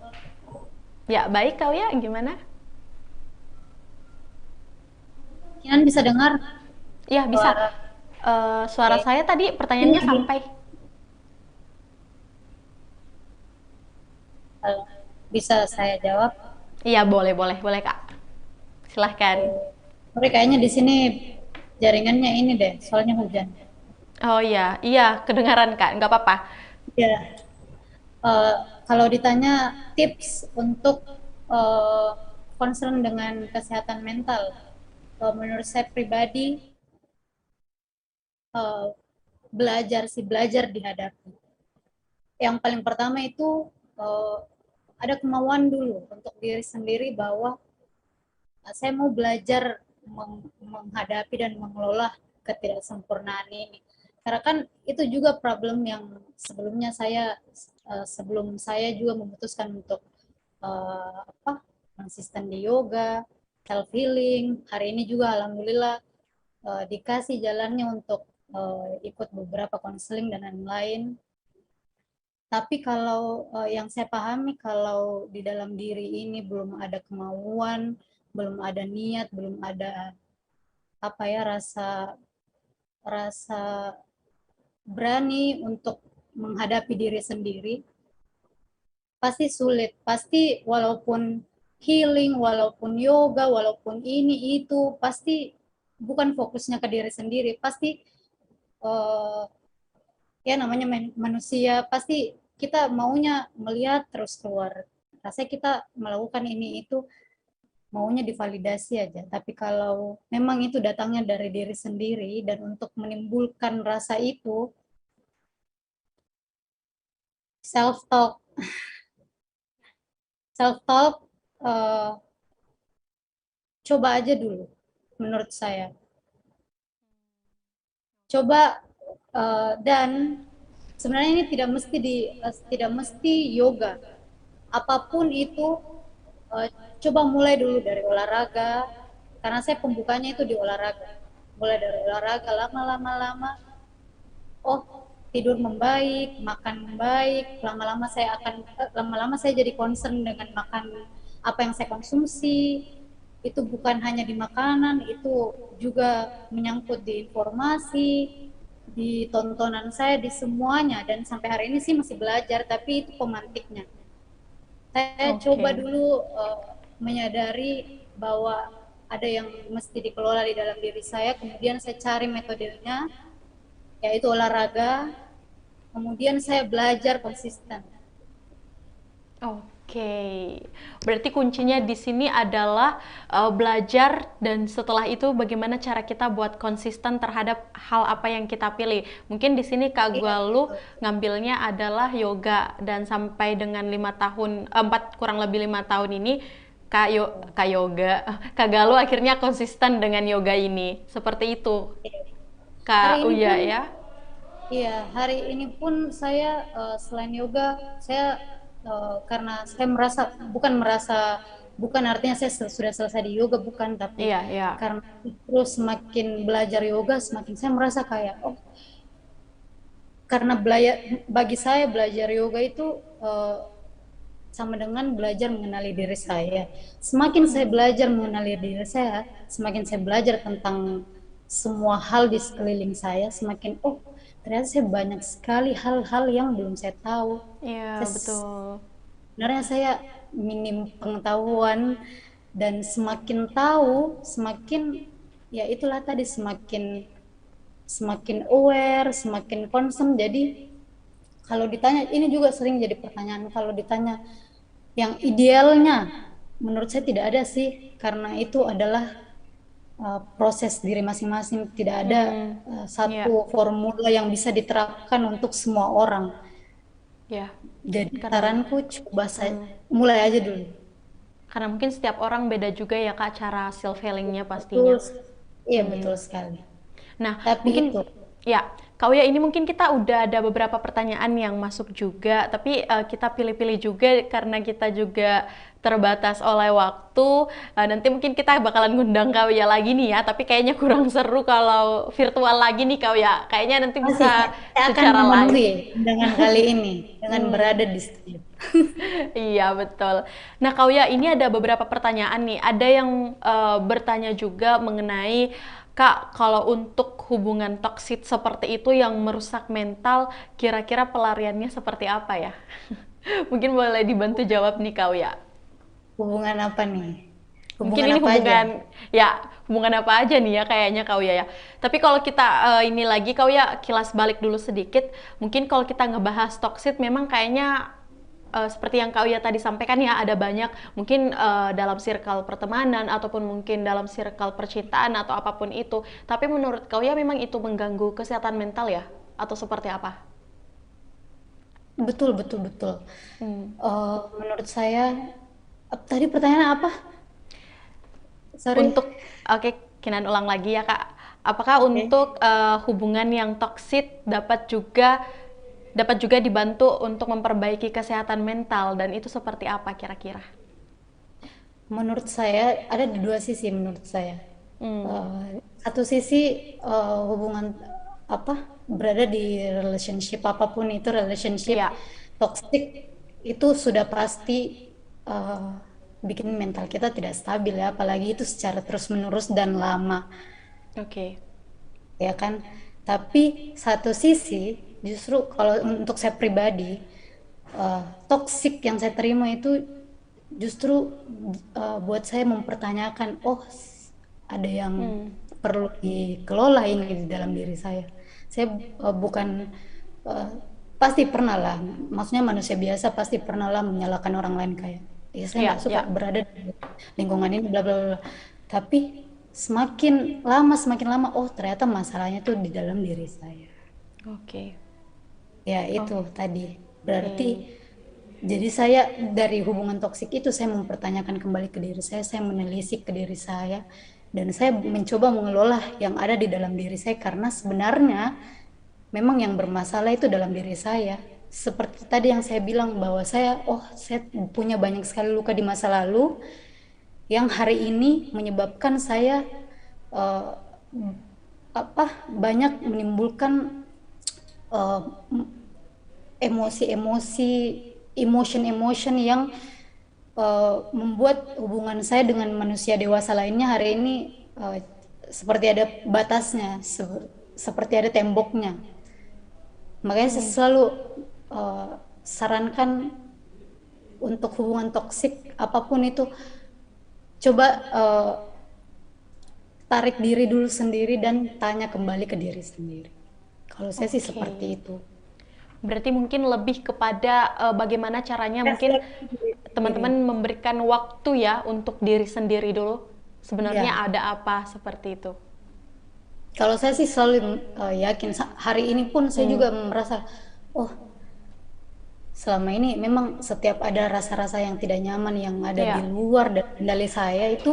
Ya, baik Kak Uya, gimana? Kian bisa dengar Ya, bisa. suara? Suara Oke. saya tadi pertanyaannya sampai. Kalau bisa saya jawab. Iya, boleh, boleh, boleh Kak. Silahkan. Sorry, kayaknya di sini jaringannya ini deh, soalnya hujan. Oh iya, iya, kedengaran Kak, nggak apa-apa. Ya, eh, kalau ditanya tips untuk eh, concern dengan kesehatan mental, menurut saya pribadi eh, belajar dihadapi. Yang paling pertama itu eh, ada kemauan dulu untuk diri sendiri bahwa saya mau belajar menghadapi dan mengelola ketidaksempurnaan ini. Karena kan itu juga problem yang sebelumnya sebelum saya juga memutuskan untuk apa konsisten di yoga, self healing. Hari ini juga alhamdulillah dikasih jalannya untuk ikut beberapa konseling dan lain-lain. Tapi kalau yang saya pahami kalau di dalam diri ini belum ada kemauan, belum ada niat, belum ada apa ya rasa berani untuk menghadapi diri sendiri, pasti sulit. Pasti walaupun healing, walaupun yoga, walaupun ini itu, pasti bukan fokusnya ke diri sendiri. Pasti uh, ya namanya manusia, pasti kita maunya melihat terus keluar. Rasanya kita melakukan ini itu maunya divalidasi aja. Tapi kalau memang itu datangnya dari diri sendiri dan untuk menimbulkan rasa itu, self talk, self talk coba aja dulu menurut saya. Coba dan sebenarnya ini tidak mesti yoga. Apapun itu coba mulai dulu dari olahraga karena saya pembukanya itu di olahraga. Mulai dari olahraga lama-lama oh tidur membaik, makan membaik, lama-lama saya jadi concern dengan makan apa yang saya konsumsi. Itu bukan hanya di makanan, itu juga menyangkut di informasi, di tontonan saya, di semuanya. Dan sampai hari ini sih masih belajar, tapi itu pemantiknya. Saya coba dulu menyadari bahwa ada yang mesti dikelola di dalam diri saya, kemudian saya cari metodenya, yaitu olahraga, kemudian saya belajar konsisten. Oke, berarti kuncinya di sini adalah belajar dan setelah itu bagaimana cara kita buat konsisten terhadap hal apa yang kita pilih. Mungkin di sini Kak Galuh ngambilnya adalah yoga dan sampai dengan 5 tahun, 4 kurang lebih 5 tahun ini Kak Galuh akhirnya konsisten dengan yoga ini. Seperti itu, Kak Uya ya. Iya, hari ini pun saya selain yoga, saya karena saya bukan artinya saya sudah selesai di yoga, bukan, tapi karena terus semakin belajar yoga, semakin saya merasa kayak karena bagi saya belajar yoga itu sama dengan belajar mengenali diri saya. Semakin saya belajar mengenali diri saya, semakin saya belajar tentang semua hal di sekeliling saya, semakin oh ternyata saya banyak sekali hal-hal yang belum saya tahu. Iya, Saya betul. Sebenarnya saya minim pengetahuan, dan semakin tahu, semakin ya itulah tadi, semakin semakin aware, semakin concern. Jadi kalau ditanya, ini juga sering jadi pertanyaan, kalau ditanya yang idealnya, menurut saya tidak ada sih, karena itu adalah proses diri masing-masing, tidak ada Ya, satu formula yang bisa diterapkan untuk semua orang. ya. Jadi Karena saranku coba saya mulai aja dulu. karena mungkin setiap orang beda juga ya Kak cara self healingnya Betul, pastinya. iya betul sekali. Nah, Tapi mungkin itu ya, Kak Uya, ini mungkin kita udah ada beberapa pertanyaan yang masuk juga, tapi kita pilih-pilih juga karena kita juga terbatas oleh waktu. Nanti mungkin kita bakalan ngundang Kak Uya lagi nih ya, tapi kayaknya kurang seru kalau virtual lagi nih Kak Uya. Kayaknya nanti pasti bisa saya akan secara live. memenuhi undangan kali ini dengan berada di studio. Iya, betul. Nah, Kak Uya, ini ada beberapa pertanyaan nih. Ada yang bertanya juga mengenai, Kak, kalau untuk hubungan toksit seperti itu yang merusak mental, kira-kira pelariannya seperti apa ya? Mungkin boleh dibantu jawab nih, Kak Uya. Hubungan apa nih? Mungkin Hubungan ini apa aja? hubungan apa aja nih ya kayaknya Kak Uya ya. Tapi kalau kita ini lagi Kak Uya kilas balik dulu sedikit, mungkin kalau kita ngebahas toksit memang kayaknya seperti yang Kak Uya tadi sampaikan ya, ada banyak mungkin dalam circle pertemanan ataupun mungkin dalam circle percintaan atau apapun itu. Tapi menurut Kak Uya memang itu mengganggu kesehatan mental ya atau seperti apa? Betul, betul, betul. Menurut saya, tadi pertanyaan apa? Sorry. Untuk oke, Kinan ulang lagi ya Kak. Apakah Oke. untuk hubungan yang toksit dapat juga dibantu untuk memperbaiki kesehatan mental dan itu seperti apa kira-kira? Menurut saya ada di dua sisi menurut saya. Satu sisi hubungan apa berada di relationship, apapun itu relationship Iya, toxic, itu sudah pasti eh, bikin mental kita tidak stabil ya, apalagi itu secara terus-menerus dan lama, oke. ya kan. Tapi satu sisi justru kalau untuk saya pribadi, toxic yang saya terima itu justru buat saya mempertanyakan, oh ada yang perlu dikelola ini di dalam diri saya. Saya bukan eh, pasti pernah lah, maksudnya manusia biasa pasti pernah lah menyalahkan orang lain, kayak ya saya Iya, nggak suka iya. berada di lingkungan ini bla bla bla. Tapi semakin lama oh ternyata masalahnya tuh di dalam diri saya. Oke. Ya Oke. itu tadi. Berarti jadi saya dari hubungan toksik itu saya mempertanyakan kembali ke diri saya menelisik ke diri saya, dan saya mencoba mengelola yang ada di dalam diri saya, karena sebenarnya memang yang bermasalah itu dalam diri saya. Seperti tadi yang saya bilang bahwa saya punya banyak sekali luka di masa lalu yang hari ini menyebabkan saya eh, banyak menimbulkan eh, emosi-emosi, emotion-emotion yang membuat hubungan saya dengan manusia dewasa lainnya hari ini seperti ada batasnya, seperti ada temboknya. Makanya saya selalu sarankan untuk hubungan toksik apapun itu, coba tarik diri dulu sendiri dan tanya kembali ke diri sendiri. Kalau saya sih Oke. seperti itu. Berarti mungkin lebih kepada bagaimana caranya mungkin Refleksi diri sendiri. teman-teman memberikan waktu ya untuk diri sendiri dulu. Sebenarnya Ya, ada apa seperti itu. kalau saya sih selalu yakin, hari ini pun saya juga merasa, oh selama ini memang setiap ada rasa-rasa yang tidak nyaman yang ada di Iya. luar dari kendali saya, itu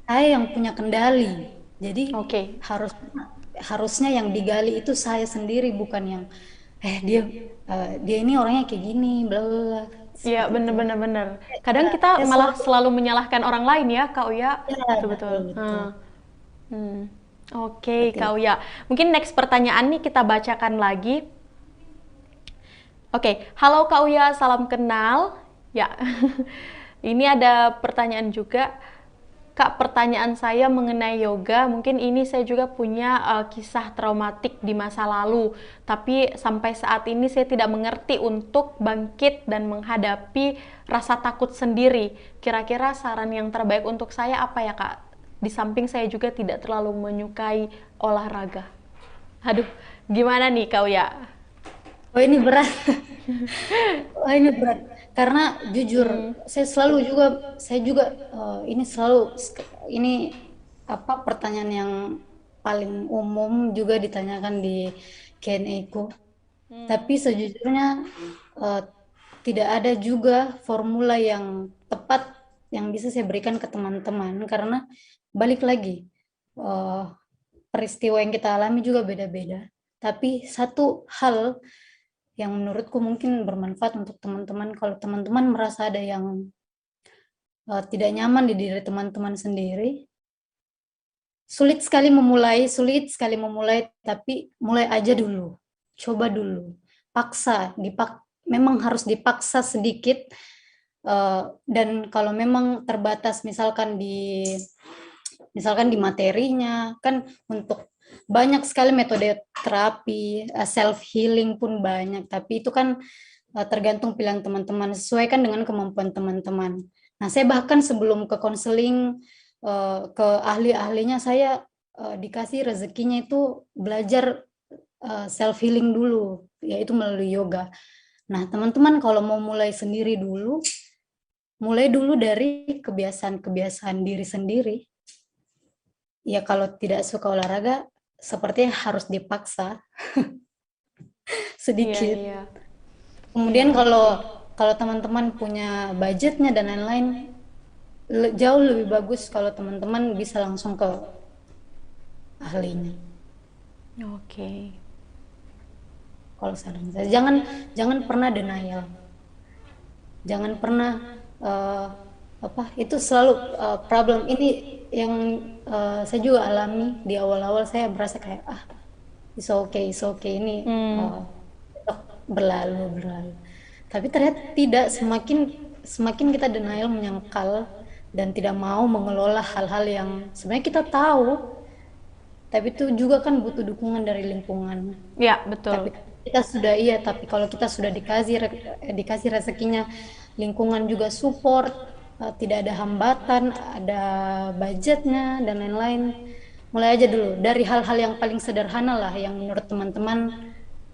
saya yang punya kendali. Jadi Oke. harusnya yang digali itu saya sendiri, bukan yang dia dia ini orangnya kayak gini, bla bla bla. Iya, Seperti itu. bener-bener bener. Kadang kita Saya malah selalu selalu menyalahkan orang lain ya, Kak Uya. ya betul Betul-betul. betul Hmm. Oke, seperti Kak itu. Uya. Mungkin next pertanyaan nih kita bacakan lagi. Oke, halo Kak Uya, salam kenal. Ya, ini ada pertanyaan juga. Kak, pertanyaan saya mengenai yoga, mungkin ini saya juga punya kisah traumatik di masa lalu, tapi sampai saat ini saya tidak mengerti untuk bangkit dan menghadapi rasa takut sendiri. Kira-kira saran yang terbaik untuk saya apa ya, Kak? Di samping saya juga tidak terlalu menyukai olahraga. Aduh, gimana nih kau ya? Oh ini berat. Oh ini berat. Karena jujur, saya juga ini selalu ini apa pertanyaan yang paling umum juga ditanyakan di Q&A ku. Tapi sejujurnya eh, tidak ada juga formula yang tepat yang bisa saya berikan ke teman-teman karena balik lagi eh, peristiwa yang kita alami juga beda-beda. Tapi satu hal yang menurutku mungkin bermanfaat untuk teman-teman, kalau teman-teman merasa ada yang tidak nyaman di diri teman-teman sendiri, sulit sekali memulai, tapi mulai aja dulu, coba dulu, memang harus dipaksa sedikit, dan kalau memang terbatas misalkan di materinya, kan untuk banyak sekali metode terapi, self healing pun banyak, tapi itu kan tergantung pilihan teman-teman, sesuaikan dengan kemampuan teman-teman. Nah, saya bahkan sebelum ke konseling ke ahli-ahlinya, saya dikasih rezekinya itu belajar self healing dulu, yaitu melalui yoga. Nah, teman-teman kalau mau mulai sendiri dulu, mulai dulu dari kebiasaan-kebiasaan diri sendiri. Ya kalau tidak suka olahraga, sepertinya harus dipaksa sedikit. Iya. Kemudian kalau teman-teman punya budgetnya dan lain-lain, jauh lebih bagus kalau teman-teman bisa langsung ke ahlinya. Oke. Kalau saran saya, jangan pernah denial, jangan pernah itu selalu problem ini yang saya juga alami di awal-awal. Saya merasa kayak it's okay ini berlalu. Tapi ternyata tidak, semakin kita denial, menyangkal dan tidak mau mengelola hal-hal yang sebenarnya kita tahu, tapi itu juga kan butuh dukungan dari lingkungan. Ya, betul. Tapi kalau kita sudah dikasih rezekinya, lingkungan juga support, tidak ada hambatan, ada budgetnya dan lain-lain, mulai aja dulu dari hal-hal yang paling sederhana lah, yang menurut teman-teman,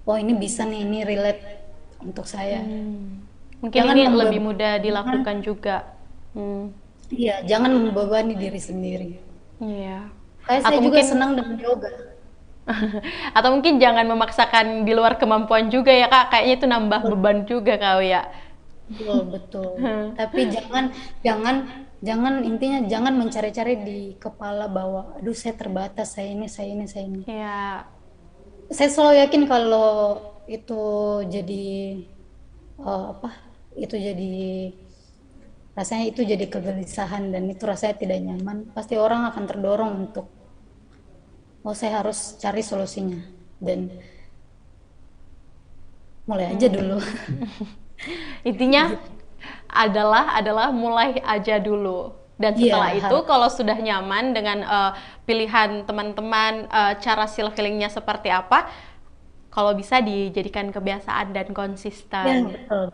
oh ini bisa nih, ini relate untuk saya. Mungkin Jangan ini lebih mudah dilakukan juga. Iya, jangan membebani diri sendiri. Iya. Saya juga senang dengan yoga. Atau mungkin jangan memaksakan di luar kemampuan juga ya Kak, kayaknya itu nambah beban juga kau ya. Betul. Tapi jangan intinya jangan mencari-cari di kepala bahwa aduh saya terbatas, saya ini. Iya. Saya selalu yakin kalau itu jadi rasanya itu jadi kegelisahan dan itu rasanya tidak nyaman, pasti orang akan terdorong untuk saya harus cari solusinya dan mulai aja dulu. Intinya adalah mulai aja dulu. Dan setelah itu kalau sudah nyaman dengan pilihan teman-teman, cara self healingnya seperti apa, kalau bisa dijadikan kebiasaan dan konsisten. Betul.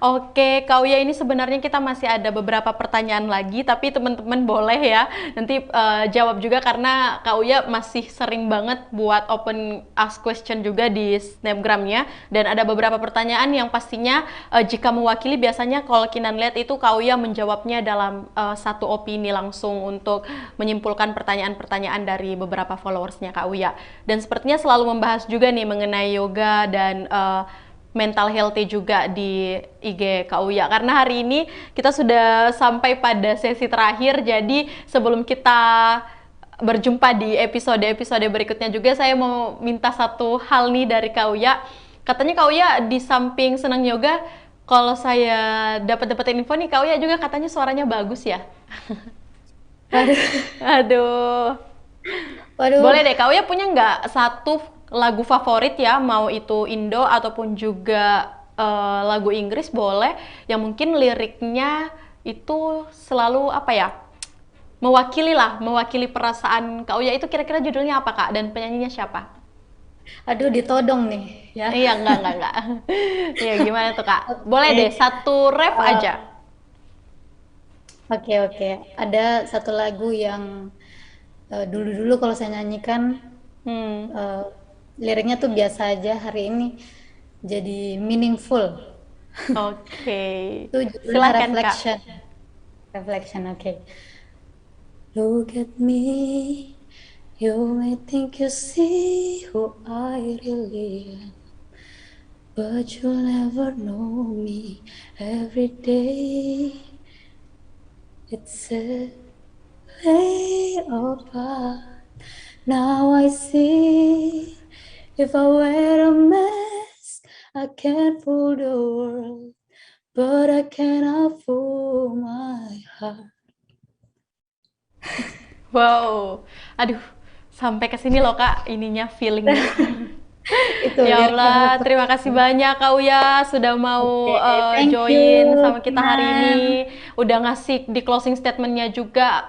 Oke, Kak Uya, ini sebenarnya kita masih ada beberapa pertanyaan lagi, tapi teman-teman boleh ya nanti jawab juga, karena Kak Uya masih sering banget buat open ask question juga di Snapgram-nya, dan ada beberapa pertanyaan yang pastinya jika mewakili, biasanya kalau Kinan lihat itu Kak Uya menjawabnya dalam satu opini langsung untuk menyimpulkan pertanyaan-pertanyaan dari beberapa followersnya Kak Uya. Dan sepertinya selalu membahas juga nih mengenai yoga dan mental healthy juga di IG Kak Uya, karena hari ini kita sudah sampai pada sesi terakhir. Jadi sebelum kita berjumpa di episode berikutnya juga, saya mau minta satu hal nih dari Kak Uya. Katanya Kak Uya di samping senang yoga, kalau saya dapat info nih, Kak Uya juga katanya suaranya bagus ya. Aduh. Boleh deh, Kak Uya punya nggak satu lagu favorit ya, mau itu Indo ataupun juga lagu Inggris boleh, yang mungkin liriknya itu selalu mewakili perasaan Kak Uya itu kira-kira judulnya apa Kak? Dan penyanyinya siapa? Aduh, ditodong nih ya. Iya, enggak. Iya, gimana tuh Kak? Boleh deh, Oke. satu ref aja. Oke, oke. Ada satu lagu yang dulu-dulu kalau saya nyanyikan Hmm, eh, liriknya tuh biasa aja, hari ini jadi meaningful. oke. Itu judulnya Silahkan Kak. Reflection. Reflection, oke. Look at me, you may think you see who I really am, but you'll never know me every day. It's a way apart. Now I see if I wear a mask, I can't fool the world, but I cannot fool my heart. Wow. Aduh, sampai ke sini loh Kak, ininya feelingnya. Itu Ya liriknya Allah, betul. terima kasih banyak Kak Uya sudah Oke, mau thank you, join sama kita hari Kinan. ini. Udah ngasih di closing statementnya juga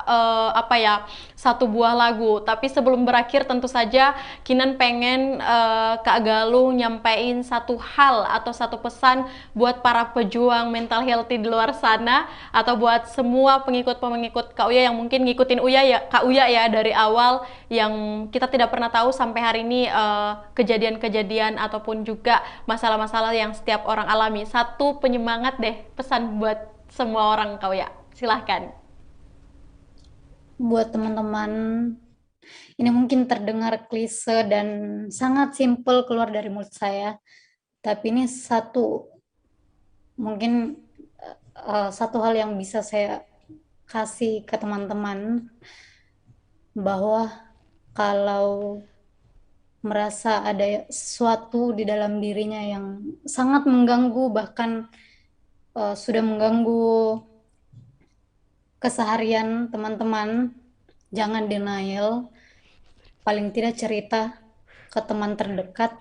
apa ya, satu buah lagu. Tapi sebelum berakhir tentu saja Kinan pengen Kak Galuh nyampein satu hal atau satu pesan buat para pejuang mental healthy di luar sana atau buat semua pengikut-pengikut Kak Uya yang mungkin ngikutin Kak Uya ya dari awal yang kita tidak pernah tahu sampai hari ini kejadian-kejadian ataupun juga masalah-masalah yang setiap orang alami. Satu penyemangat deh, pesan buat semua orang Kak Uya. Silahkan. Buat teman-teman, ini mungkin terdengar klise dan sangat simpel keluar dari mulut saya, tapi ini mungkin satu hal yang bisa saya kasih ke teman-teman, bahwa kalau merasa ada sesuatu di dalam dirinya yang sangat mengganggu, bahkan sudah mengganggu keseharian teman-teman, jangan denial, paling tidak cerita ke teman terdekat.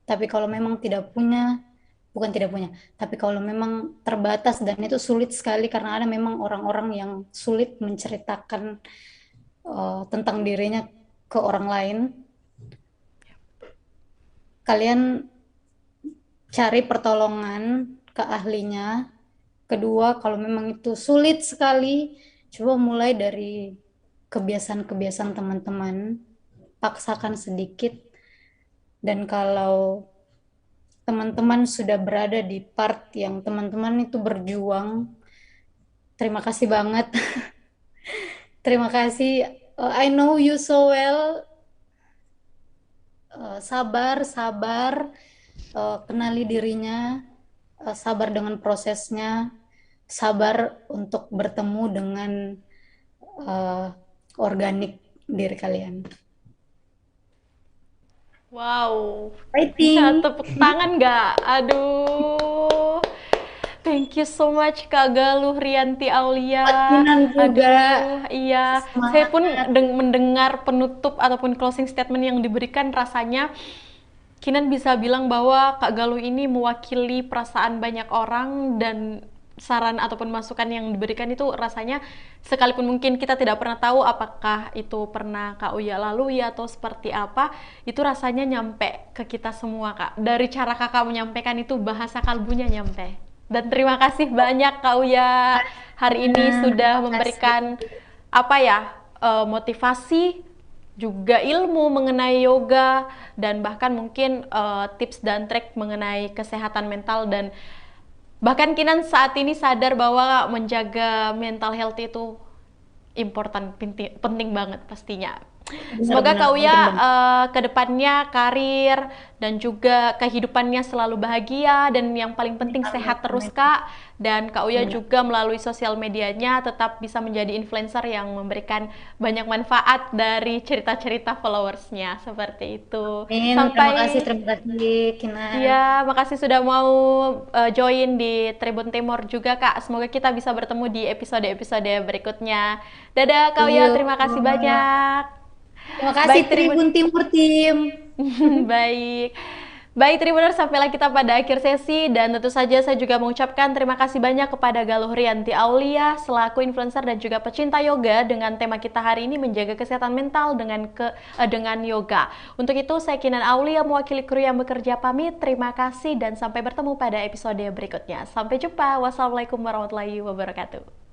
Tapi kalau memang bukan tidak punya, tapi kalau memang terbatas dan itu sulit sekali karena ada memang orang-orang yang sulit menceritakan tentang dirinya ke orang lain, kalian cari pertolongan ke ahlinya. Kedua, kalau memang itu sulit sekali, coba mulai dari kebiasaan-kebiasaan teman-teman, paksakan sedikit. Dan kalau teman-teman sudah berada di part yang teman-teman itu berjuang, terima kasih banget. Terima kasih. I know you so well. Sabar, kenali dirinya, sabar dengan prosesnya, sabar untuk bertemu dengan organik diri kalian. Wow, bisa Fighting! tepuk tangan nggak? Aduh, thank you so much Kak Galuh Rianti Aulia. Kinan juga. Aduh, iya. Saya pun Semangat. mendengar penutup ataupun closing statement yang diberikan rasanya Kinan bisa bilang bahwa Kak Galuh ini mewakili perasaan banyak orang dan saran ataupun masukan yang diberikan itu rasanya sekalipun mungkin kita tidak pernah tahu apakah itu pernah Kak Uya lalui atau seperti apa, itu rasanya nyampe ke kita semua Kak. Dari cara Kakak menyampaikan itu bahasa kalbunya nyampe. Dan terima kasih banyak Kak Uya hari ini sudah Terima memberikan kasih. apa ya motivasi juga ilmu mengenai yoga dan bahkan mungkin tips dan trik mengenai kesehatan mental dan bahkan Kinan saat ini sadar bahwa menjaga mental health itu penting banget pastinya. Semoga Benar-benar Kak penting Uya banget. kedepannya karir dan juga kehidupannya selalu bahagia dan yang paling penting Amin, sehat terus amin, Kak. Dan Kak Uya amin. juga melalui sosial medianya tetap bisa menjadi influencer yang memberikan banyak manfaat dari cerita-cerita followersnya seperti itu. Amin. Sampai Terima kasih, Kinan. iya, makasih sudah mau join di Tribun Timur juga Kak. Semoga kita bisa bertemu di episode-episode berikutnya. Dadah Kak Uya, Yuk. terima kasih banyak. Terima kasih Baik Tribun. Tribun Timur Tim. Baik. Baik Tribuners, sampailah kita pada akhir sesi dan tentu saja saya juga mengucapkan terima kasih banyak kepada Galuh Rianti Aulia selaku influencer dan juga pecinta yoga dengan tema kita hari ini menjaga kesehatan mental dengan yoga. Untuk itu saya Kinan Aulia mewakili kru yang bekerja pamit. Terima kasih dan sampai bertemu pada episode berikutnya. Sampai jumpa. Wassalamualaikum warahmatullahi wabarakatuh.